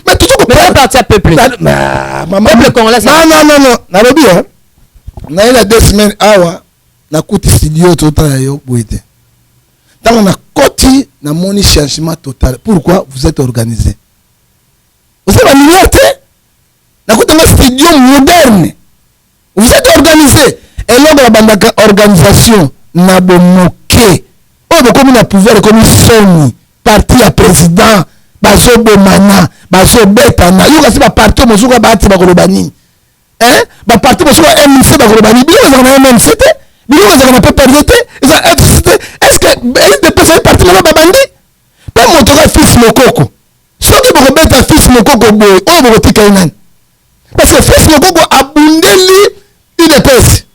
mais toujours mais parti à peuple peuple congolais non nalobi hein na ila 2 semaines awa na kuti studio total yo boite tant on a koti na moni changement total pourquoi vous êtes organisé vous êtes la liberté na kuti na studio moderne vous êtes organisé et là la bandaka organisation na bomoke o comme na pouvoir comme soni parti à président bazo bomana bazo betana yo kasi ba parti mosuka bati ba koloba nini ba parti mosuka MC ba koloba nini bilo za na MC te bilo za na PPRD za FCT est-ce que il dépasse parti na ba bandi pas moto ka fils mokoko soki ba kobeta fils mokoko boy o ba kotika inani parce que fils mokoko abundeli il dépasse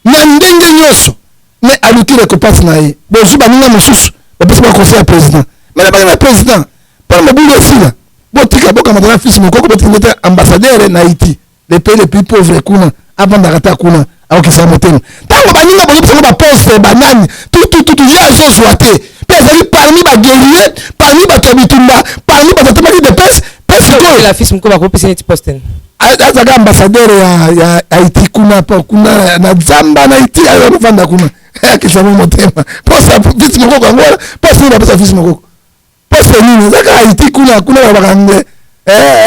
na ndenge nyoso mais alukile ko passe na ye bozu ba ninga mosusu ba pesa ba conseiller président mais le président par le boulot aussi là botika boka madame fils mokoko botika ambassadeur na Haïti les pays les plus pauvres kuna avant d'arrêter kuna au kisa motema tango baninga bozo ba poste banani tout ya zo soité pesa parmi ba guerrier parmi ba tobitumba parmi ba totamaki de pesa ko la fils mokoko ba pesa ni poste azaga ambassadeur ya Haïti kuna pa kuna na Zamba na Haïti ya vanda kuna kisa motema poste fils mokoko ngora poste ni ba pesa fils mokoko poste nini zaka Haïti kuna bakangwe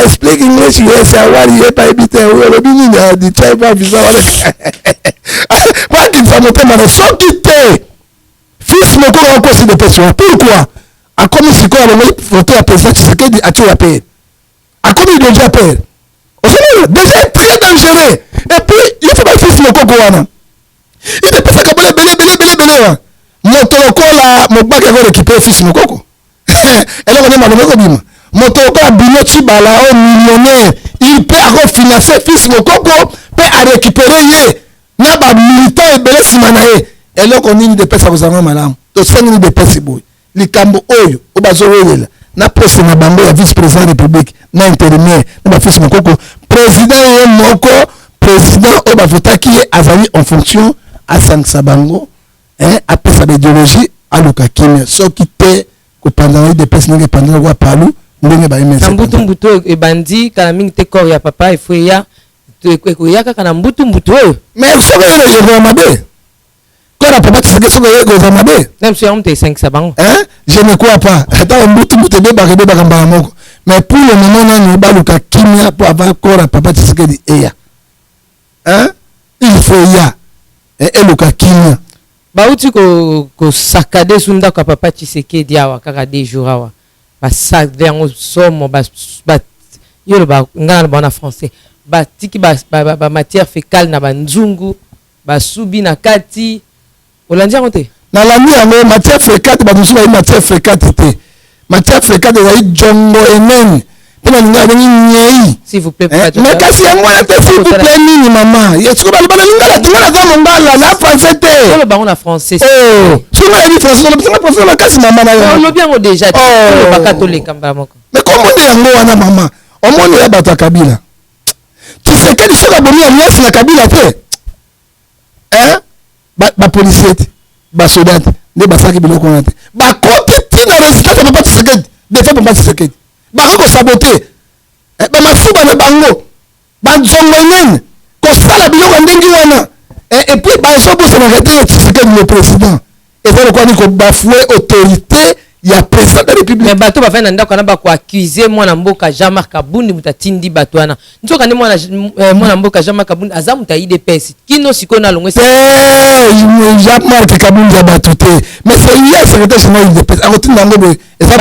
explique English yes awali yepa ebite wo bini na di tribe visa wala pas qu'il va monter mais sans quitter fils mokoko encore si de personnes pourquoi a comme si quoi le photo à président c'est que a tu appel a comme il déjà appel déjà très dangereux et puis il faut pas fils mokoko wana il est pas ça que belé moto lokola mobaka ko récupérer fils mokoko elle on est malheureux bima moto lokola bino chibala au millionnaire il peut refinancer fils mokoko peut à récupérer ye na ba militant ebele simana ye elle on nini de pesa kozanga malamu to sengi de pesa boy likambo oyo obazowelela na poste na bango ya vice président république na intérimaire na ba fils mokoko président ye moko président oba votaki azali en fonction à sangsa bango après sa idéologie aluka kimia soki te ko pendant de pesa nge pendant wa palu ndenge ba imesa mbutu e bandi kana mingi te corps ya papa ifo ya ko ya kaka na mbutu mais soki le je mabe ko na papa tseke soki ye go mabe même si on te 5 sabango je ne crois pas attends mbutu de ba mbala moko mais pour le moment na ba luka kimia pour avoir corps papa tseke di eya il faut ya et luka kimia bauti ko sakade sunda kwa papa Tshisekedi awa kaka des jours awa ba sakade yango somo ba yolo ba ngana ba na français ba tiki ba matière fécale na ba nzungu ba subi na kati olandia konte na la mi yango matière fécale ba nzungu ba matière fécale te matière fécale ya jongo enen pena ninga bengi nyei s'il vous plaît mais kasi yango na te s'il vous plaît nini maman yesu ba ba ngala tungala za mongala na français te le baron na français oh suma ni français le bisa français la kasi maman na yo lo bien déjà le bakatole kamba moko mais comment de yango wana maman omoni ya bato Kabila Tshisekedi soka bomi alliance na Kabila te ba policier ba soldat ne basaki biloko na te ba kote tina résultat de papa Tshisekedi de fait papa Tshisekedi bakako saboter ba mafuba na bango ba zongo nene ko sala biloko ndenge wana et puis ba sobo ça na rete Tshisekedi le président et ça le quoi ni ko bafouer autorité ya président de la République mais bato ba fana ndako na ba ko accuser mwana mboka Jean-Marc Kabundi mutatindi bato wana nzoka ni mwana mboka Jean-Marc Kabundi azamu ta IDPS kino sikona longwe Jean-Marc Kabundi ya bato te mais c'est hier secrétaire général de IDPS akotinda ngo boye eza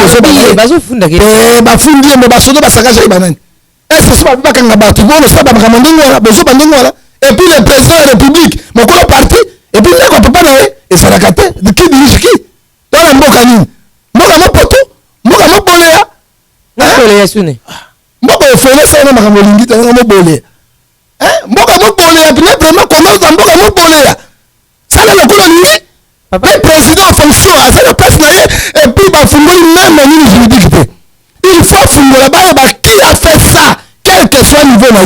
bazo funda ke ba fundi mo ba sodo ba sakaja banani est-ce que ça ba kanga bato bono ça ba makambo ndingo wala bozo ba ndingo wala et puis le président de la République mokolo parti et puis ndako papa na et ça la kate de qui dirige qui affiliation. Mboka ofele ça na makambo lingi ta ngo bolé. Mboka mo bolé ya bien vraiment comment ça mboka mo bolé ya. Ça le ko lingi. Papa président en fonction à cette place là et puis ba fungoli même ni juridique. Il faut fungola ba qui a fait ça quel que soit le niveau là.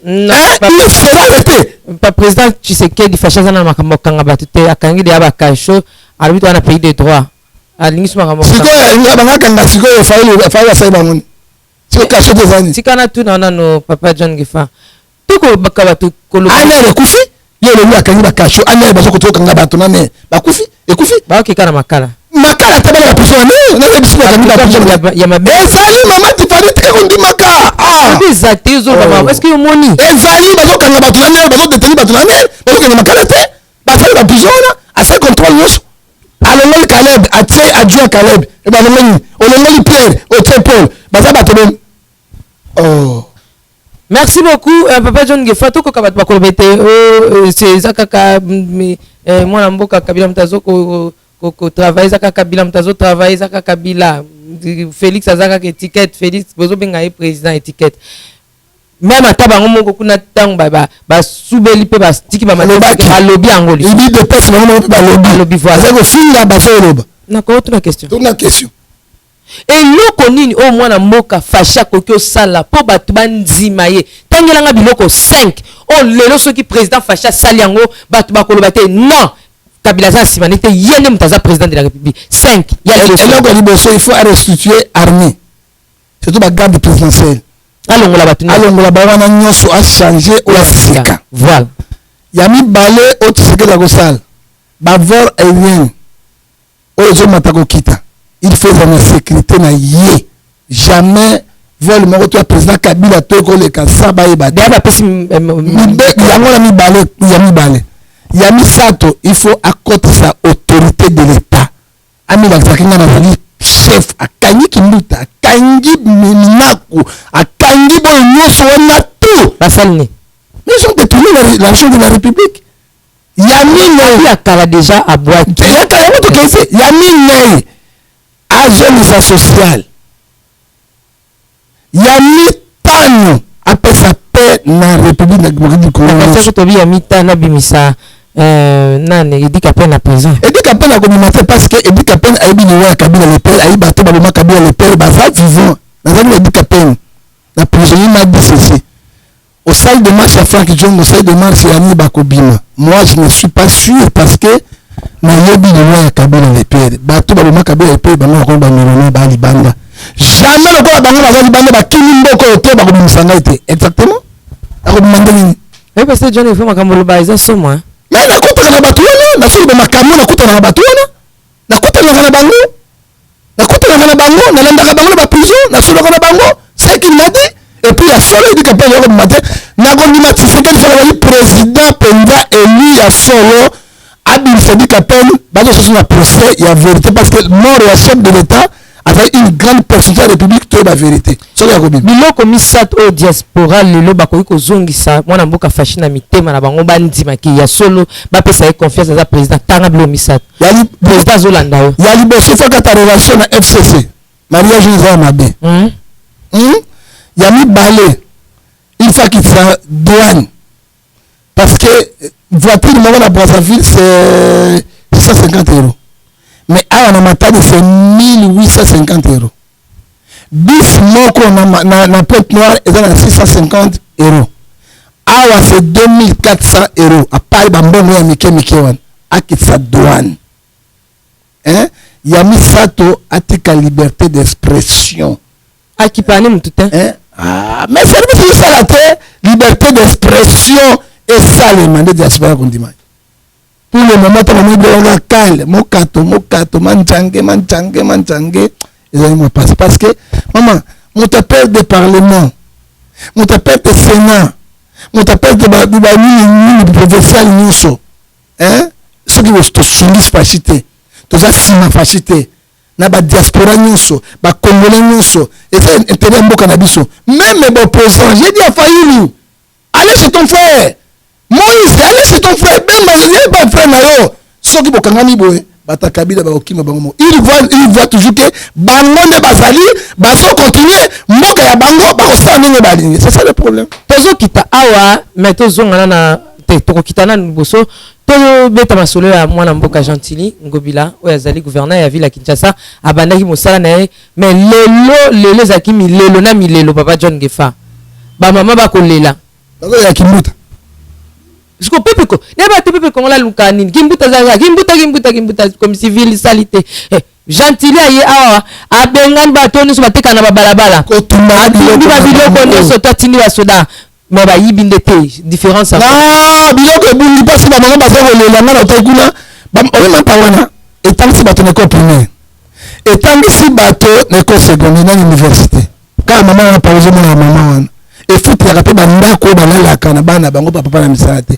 Non, il sera arrêté. Pas président Tshisekedi fashaza na makambo kanga batute akangi de abakasho arbitre wana pays de droit. Alingi suma makambo. Siko ngaba kanga siko faile ça ba mon. Siko caché des années. Sikana tu na no papa John Gifa. Tuko bakaba tu kolo. Ana kufi. Yele ni akangi bakasho ana bazo kutoka ngaba tunane. Bakufi ekufi. Ba okikana makala. Makala tabela la personne na bisika akangi la personne. Ya mabe. Ezali mama tifani tika kundi maka. Exact zo mama. Est-ce que yo moni? Ezali bazo kanga batunane bazo deteni batunane. Bazo kanga makala te. Basali ba prisona asa contrôle nyos. Alongoli Caleb atie adjoint Caleb et ba olongoli Pierre otie Paul baza batobem. Oh. Merci beaucoup papa John Gifa to ko kabat ba ko bete c'est zakaka mwana mboka kabila mtazo ko travailler zakaka kabila mtazo travailler zakaka kabila Félix azaka ke étiquette Félix bozo benga e président étiquette même ataba ngomoko kuna tang ba subeli pe ba stiki ba lobby angoli il dit de personne ba lobby voilà ça ko finga ba soloba na ko autre question et loko nini o mwana mboka fasha kokyo sala po batu bandima ye tangelanga biloko 5 o lelo soki président fasha sali yango batu bakoloba te non Kabila za simanite yene mutaza président de la République 5 eloko liboso il faut restituer armée surtout ba garde présidentielle alongola ba wana nyonso a changer au Afrika voilà yami balé au tseke la kosala ba vol aérien o zo matako kita il faut la sécurité na yé jamais vol moko to président Kabila to ko le kasaba e ba ba pesi yango la mi balé yami sato il faut accorder sa autorité de l'état ami la zakinga na chef akangi kimbuta akangi minaku akangi bo nyonso wana tout basalni mais ils ont détourné l'argent de la République yami ne akala déjà à boîte yami ne agence sociale yami tano apesa paix na République na Démocratique du Congo parce que yami tano bimisa nani edika peine à présent edika peine à communauté parce que edika peine a bien ouais Kabila le père a bato ba mama Kabila le père ba ça vivant na zali edika peine la prisonnier m'a dit ceci au salle de marche à Franck John au salle de marche à Ani Bakobima moi je ne suis pas sûr parce que na yebi le ouais Kabila le père bato ba mama Kabila le père ba na ko ba milona ba libanda jamais le ko ba ngana ba libanda ba kini mboko to ba ko misanga ite exactement a ko demande ni parce que John il faut makambo ba isa somo mais nakutana na batu wana na sulu makambo nakutana na batu wana nakutana na bango nalandaka bango na ba prison na sulu na bango c'est qu'il m'a dit et puis ya solo dit que pas yo matin na gondima Tshisekedi fala wali président penza élu ya solo Abil Sadi Kapel bazo sur na procès il y a vérité parce que mort ya chef de l'état avec une grande pourcentage de la République to la vérité solo ya kobi biloko misat au diaspora lelo bakoki kozongisa mwana mboka fashina mitema na bango bandima ki ya solo ba pesa e confiance za président tanga bilo misat yali président Zolanda yo yali bosso faka ta relation na FCC mariage za mabe yami balé il faut qu'il soit douane parce que voiture moi la Brazzaville c'est 150 €. Mais à la matade c'est 1850 €. Bis moko na Pointe Noire est à 650 €. Awa c'est 2400 €. À part bambongo ya mike wan a kitsa douane. Hein? Yami sato atika liberté d'expression. A qui parle tout hein? Ah, mais service de salaté, liberté d'expression et ça les mandats de diaspora condiment. Pour le moment, tu as calme, mokato, manchange, ils ont passé parce que maman, mon t'appelle de parlement, mon t'appelle de sénat, mon t'appelle de professeur Nyuso, hein? Ceux qui vont te soumis fachité, tous les sima fachité. Na ba diaspora nyonso ba congolais nyonso et c'est intérêt mboka na biso même les opposants j'ai dit à Fayulu allez chez ton frère Moïse allez chez ton frère ben ba pas frère na yo soki bokangami boye bata Kabila ba okima bango. Il voit toujours que bango ne bazali, baso continuer mboka ya bango ba kosa ninge balingi. C'est ça le problème. Tozo kita awa mais tozo ngana na te toko kitana boso to beta masolo ya mwana mboka Gentili Ngobila oyo azali gouverneur ya ville ya Kinshasa abandaki mosala na ye mais lelo zaki milelo na milelo papa John Gefa ba mama ba kolela bango ya Kimbuta jusqu'au peuple ko ne ba te peuple kongola lukani Kimbuta za Kimbuta comme civil salité Gentili aye awa abengan ba toni so bateka na balabala ko tumba ba biloko nyoso tatindi ba soda mais ba yibinde te différence non biloko bungi pasi ba mama bazo kolela na otakuna ba oyema pawana etangisi bato na ko primaire etangisi bato na ko secondaire na université ka mama na pauze na mama wana efuti ya kape bandako balalaka na bana bango papa na misala te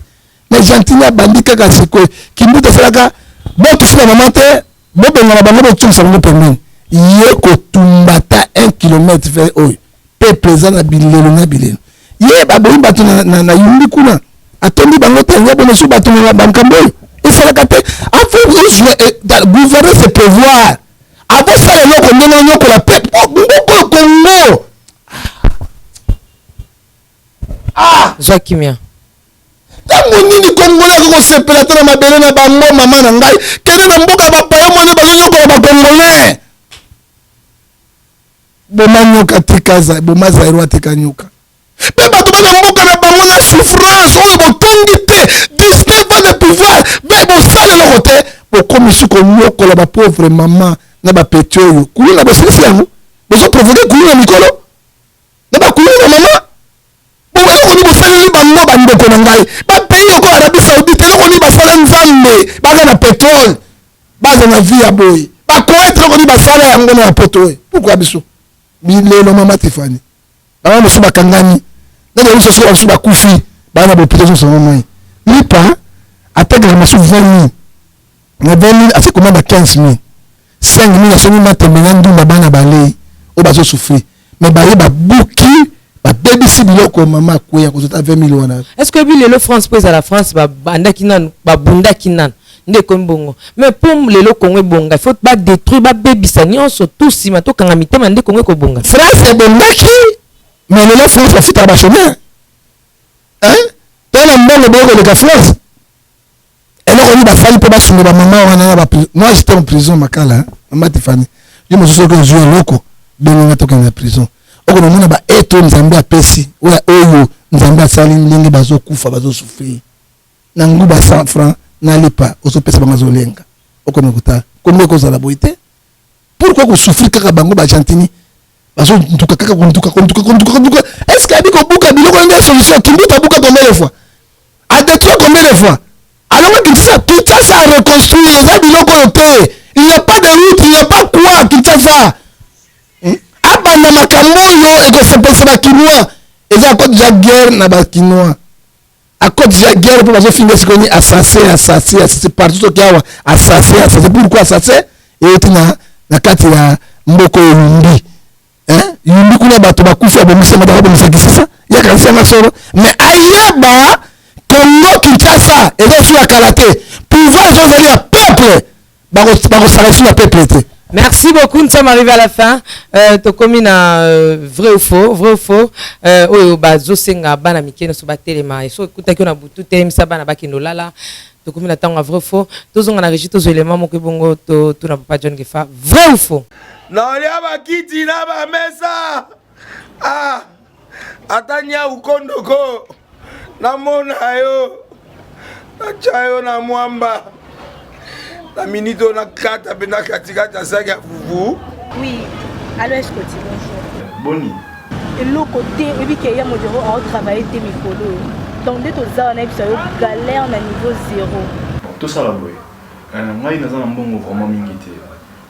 mais Gentili bandi kaka siko Kimbuta salaka bon tu fais maman te bon benga na bango botum sango pembeni ye ko tumbata 1 km vers oyo pe présent na bilelo na bilelo ye baboyi bato na yumbi kuna atondi bango te ye bono su bato na bankambo esalaka te afo gouverner c'est prévoir abo sala eloko ndenge nyokola pe mboko Congo Jacques Mia ntango nini Congolais akokosepela te na mabele na bango mama na ngai kende na mboka bapaye moni bazonyokola bacongolais boma nyoka tikaza boma zairo atika nyoka mpe bato bana mboka na bango na souffrance oyo botongi te 19 ans de pouvoir mpe bosala eloko te bokomi su konyokola bapauvre mama na bapeti oyo kulu na bosilisi yango bozoprovoke kulu na mikolo na bakulu na mama eloko ni bosaleli bango bandeko na ngai bapays lokola Arabie Saoudite eloko ni basala nzambe baza na pétrole baza na vie ya boye bakoete eloko ni basala yango na poto oyo pourkui biso bilelo mama Tiffany bana mosusu bakangani nani biso soki bamosusu bakufi bana na bopito nyonso moi lipa atekaka mosusu 20 000 na 20 000 ase komanda 15 000 5 000 asoni matembena ndumba bana balei oyo bazosufri mais baye babuki babebisi biloko mama kweya kozota 20 000 wana. Est-ce que bilelo France pose à la France bandaki nan babundaki nan nde kombongo mais pour lelo Congo bonga il faut pas détruire ba bebisa nyonso tout sima to kanga mitema nde Congo ko bonga France bondaki mais lelo France va fita ba chemin hein tena mbongo bongo le France eloko ni basali pe basunga ba mama wana ba moi j'étais en prison makala mama Tiffany yo mosusu ko jouer loko bongo na toka na prison oko mona ba eto nzambe apesi oyo nzambe asali ndenge bazokufa bazosufrir na nguba 100 francs na lipa osopesa bango zolenga oko nokuta kombe kozala boite pourquoi ko souffrir kaka bango ba Gentili bazo ntuka kaka kontuka est-ce que abiko buka biloko nde solution Kimbuta buka combien de fois a détruit combien de fois alors que Kinshasa a reconstruit les biloko yote il n'y a pas de route il n'y a pas quoi Kinshasa abanda makambo oyo ekosepelisa bakinois eza akode ja guerre na bakinois akode ja guerre mpo bazofinga sikoni assassin partout toki awa assassin pourquoi assassin eyoti na kati ya mboko oyo yumbi kuna bato bakufi abomisama bakobomisa Kisasa yakanisanga solo mais ayeba Congo Kinshasa ezofi ya kala te pouvoir ezozali ya peuple bakosala esu ya peuple te. Merci beaucoup, nous sommes arrivés à la fin. Tokomi na vrai ou faux. Oyo bazo senga bana mikeno so batelema. So kuta ki na butu te misa bana bakino lala. Tokomi na tanga vrai ou faux. Tozonga na registre zo éléments moko bongo to na papa John Gefa. Vrai ou faux? Na lia bakiti na ba mesa. Ah. Atanya ukondoko. Na mona yo. Na chayo na mwamba. La minute on a 4 à katika saga vous. Oui, alors est-ce que tu bonjour. Boni. Et l'autre côté, et puis qu'il y a mon bureau à travailler tes micros. Donc dès que ça on a eu galère na niveau 0. Tout ça là boy. Moi il nazana mbongo vraiment mingité.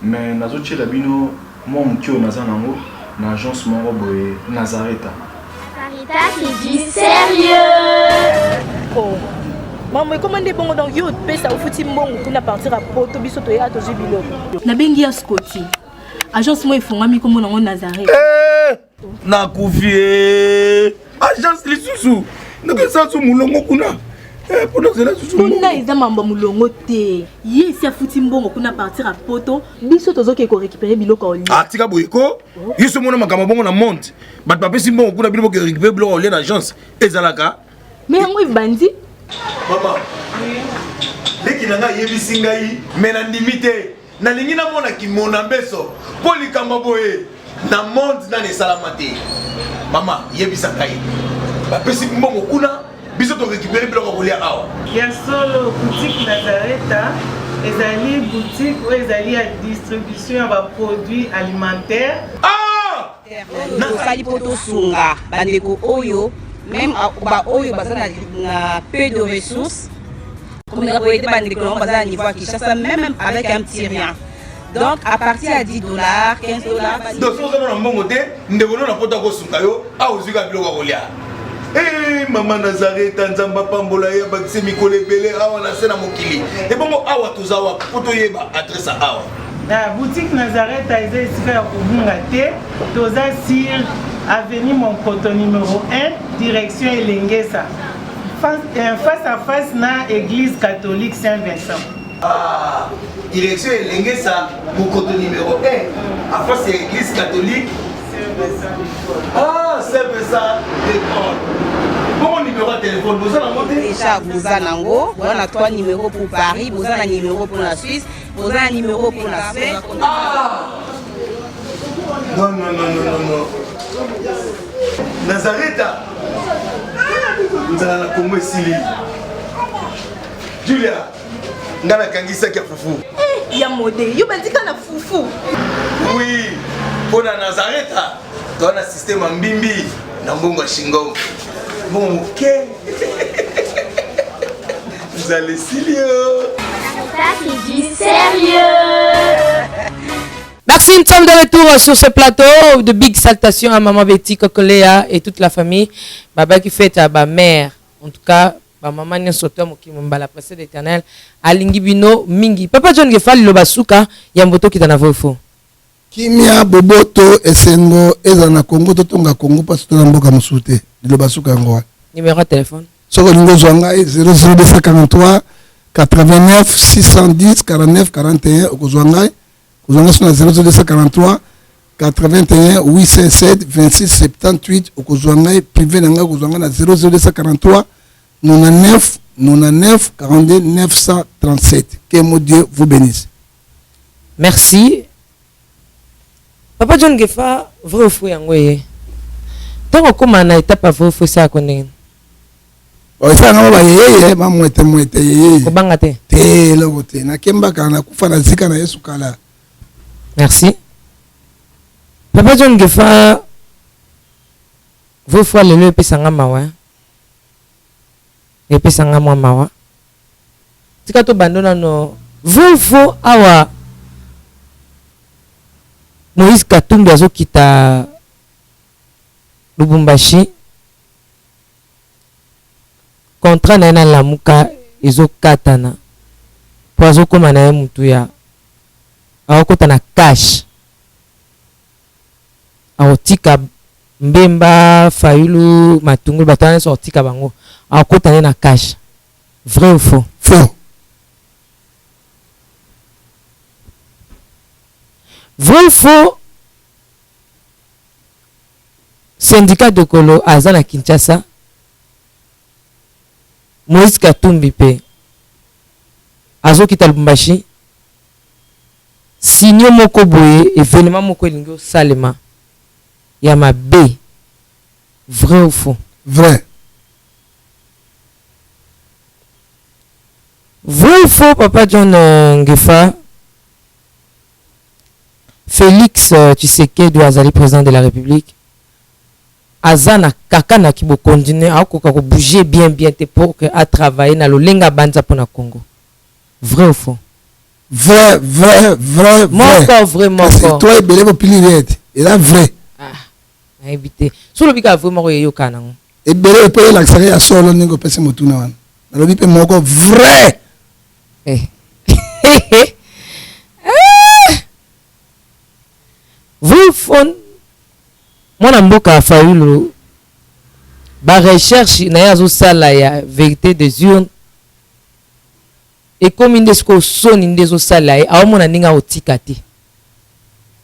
Mais nazo tchela bino moi mtio nazana ngo na agence moko boy Nazareta. Caritas c'est du sérieux. Oh. Maman, comment est bon donc yo pesa au fouti mbongo kuna partir à poto biso to ya to jibilo. Na bengi ya Scotty. Agence moi ifungami comme na Nazareth. Na kufie. Agence lisusu. Naka sansu mulongo kuna. Pour nous, c'est là, c'est Kuna eza mambo mulongo te. Ye si afuti mbongo kuna partir à poto, biso tozoke ko récupérer biloko oli. Ah, tika boyeko. Yeso mona makama bongo na monte. Bat papé si mbongo kuna biloko récupérer biloko oli na agence. Ezalaka. Mais yango bandi. Maman. Deki nanga yebisi ngai, mais na ndimité. Na lingi na mona ki mona mbeso. Poli kamba boye. Na monte na ne salamate. Maman, yebisa ngai. Bapesi mbongo kuna biso to récupérer biloko oli awa. Ya solo boutique Nazareta, ezali boutique où ezali à distribution de produits alimentaires. Ah! Nazali poto sunga bandeko oyo même ba oyo bazana na peu de ressources. Comme la boîte bandeko on bazana niveau à Kinshasa même avec un petit rien. Donc à partir à $10, $15. Donc si on a un bon côté, nous devons na poto ko sunga yo, a ozuka biloko oli. Eh maman Nazareta nzamba pambola ya bakise mikole belé awa na sena mokili. Et bon awa tozawa poto yeba adresse awa. La boutique Nazareta est ici à Kubungate, toza sur avenue Monkoto numéro 1, direction Elengesa. Face à face na église catholique Saint-Vincent. Ah, direction Elengesa, Monkoto numéro 1, à face à l'église catholique Ah, c'est ça, d'accord. Bon numéro de téléphone, vous en avez déjà, vous en avez. On a 3 numéros pour Paris, vous avez un numéro pour la Suisse, vous avez un numéro pour la Suède. Ah! Non. Nazareta. Nous allons la Congo ici. Julia, nous allons kangisa kia fufu. Eh, ya modé, yo bandika na fufu. Oui, pour la Nazareta. Tu as un système en bimbi, dans Bongo Shingo. Bon, ok. Vous allez sérieux. Ça, c'est du sérieux. Merci, nous sommes de retour sur ce plateau de Big Saltation à Maman Betty, Kokolea et toute la famille. Baba qui fait à ma mère. En tout cas, maman n'y sauté qui m'a la presse d'éternel. Alingi Bino Mingi. Papa John Gefal, le basuka, Yamboto qui t'en a fait. Kimia Boboto Esengo ezana Congo totonga Congo parce que mboka musute le basuka ngoa. Numéro de téléphone. Soko lingo zwanga 00243 89 610 49 41 okozwanga kozwanga sona 00243 81 807 26 78 okozwanga privé nanga okozwanga na 00243 99 99 42 937. Que mon Dieu vous bénisse. Merci. Papa John Gefa, vrai ou fou yangoye. Tant qu'on commence à étape à vrai ou fou ça connaît. Oh ça non ba yeye ba mwete yeye. Ko bangate. Te logote na kemba kana kufa na zika na Yesu kala. Merci. Papa John Gefa, vrai ou fou le le pesanga mawa. E pesanga mwa mawa. Tika to bandona no. Vrai ou fou awa. Moïse Katumbi azokita Lubumbashi contrat na na lamuka ezokatana po azokoma na ye mutu ya akota na cash aotika mbemba fayulu matungu batana sortika bango akota na cash. Vrai ou faux? Faux. Vrai ou faux? Syndicat de Kolo Azana Kinshasa Moïse Katumbi pe Azokita Lubumbashi Signo moko boye événement moko elingo salema Yama B. Vrai ou faux? Vrai. Vrai ou faux, Papa John Gefa? Félix Tshisekedi Azali président de la République. Azana kakana qui va continuer à bouger bien pour à travailler dans le lenga banza pour na Congo. Vrai ou faux? Vrai. Mon corps vraiment. Toi et belé populaire. Et là vrai. Ah, éviter. Sur le biga vraiment yo kana. Et belé peut l'accélérer à solo ningo pese motuna wan. Na lobi pe moko vrai. Vous font mon amboka faulu ba recherche na yazo sala ya vérité des urnes et comme inde sko soni ndezo sala e aomona ninga otika te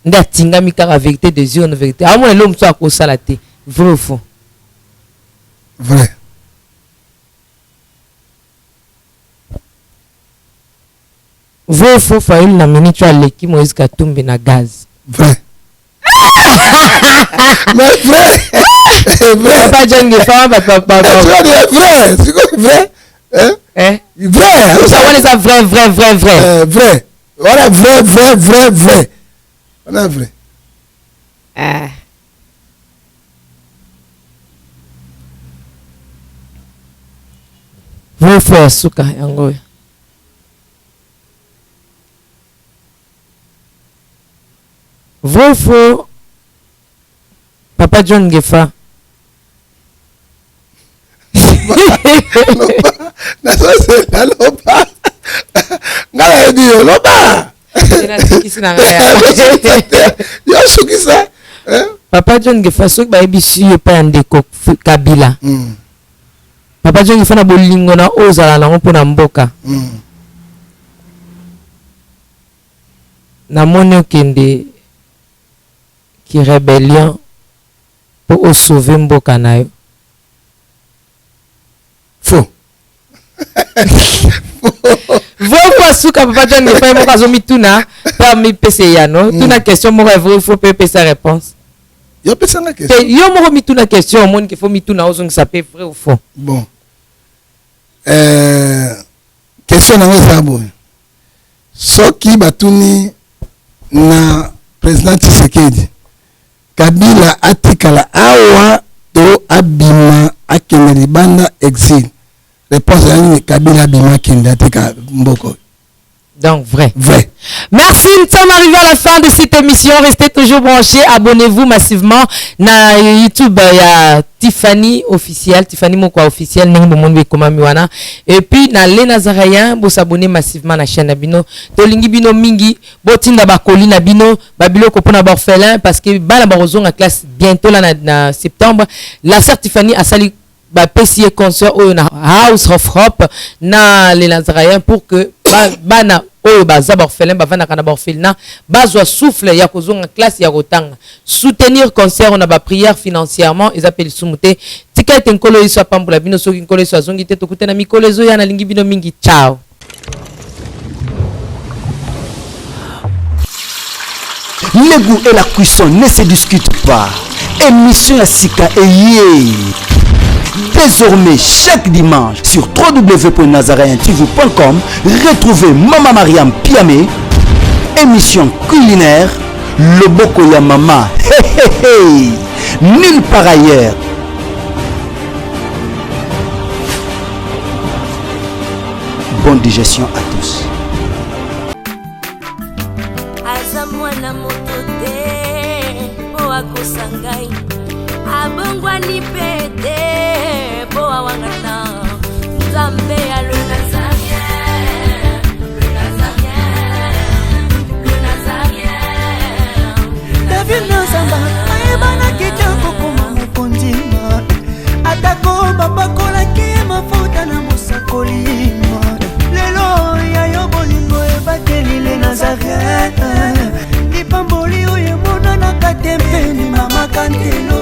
nda tinga mikara vérité des yeux en vérité aomona l'homme soit ko sala te vrai ou faux? Vrai. Vrai ou faux? Faïl na minute à l'équipe Moïse Katumbi na gaz. Vrai. Mais vrai. Vrai. Papa John Gefa, papa. Vrai. C'est quoi vrai? Hein? Vrai. Ça va les vrai. Vrai. Voilà, vrai. On a vrai. Vrai ou faux, Suka, yango. Vrai ou faux, Papa John Gefa? Papa John Gefa soki bayebisi yo pa ndeko Kabila. Papa John Gefa na bolingo na ozala nango mpona mboka. Namoni okende ki rébellion pour sauver mboka na yo. Faux. Vrai Suka Papa John Gefa mo kazo mituna pa mi pese ya no. Tuna question mo vrai faut pe sa réponse. Yo pesa na question. Yo mo mituna question mon qu'il faut mituna ozong ça peut vrai ou faux. Bon. Question na ngezabo. Soki batuni na président Tshisekedi. Kabila atikala awa to abima akende libanda exil. Réponse à Kabila abima akende atika mboko. Donc vrai. Vrai. Merci, nous sommes arrivés à la fin de cette émission. Restez toujours branchés, abonnez-vous massivement na YouTube. Il y a Tiffany officiel, Tiffany Mokwa officiel, et puis na Les Nazarayen, vous s'abonnez massivement à la chaîne Nabino. Tolingi bino mingi, botinda bakoli nabino, babilo kopona borfelin parce que bala barozon en classe bientôt là na septembre. La sœur Tiffany a sali ba PCA concert au na House of Hope na Les Nazarayen pour que bana oyo baza borfelin bavana kana borfelina bazwa souffle ya kozonga classe ya rotanga soutenir concert on a ba prière financièrement ils appellent sumute ticket nkolo iso pambula bino soki nkolo iso azongi te tokutena mikolo ezo ya na lingi bino mingi. Ciao. Le goût et la cuisson ne se discutent pas. Émission à Sika et Yé. Désormais, chaque dimanche, sur www.nazarayen-tv.com, retrouvez Mama Mariam Piamé, émission culinaire, le Bokoya Mama. Nulle part ailleurs. Bonne digestion à tous. Abongwani pete boa wangana Nzambe ya le Nazarien David Nzamba ayebana kitoko kuma mukondima atako babakolaki mafuta na musakolima lelo ya yo bolingo ebateli le Nazarien lipamboli oyo emonanaka te mpeni mama kantelo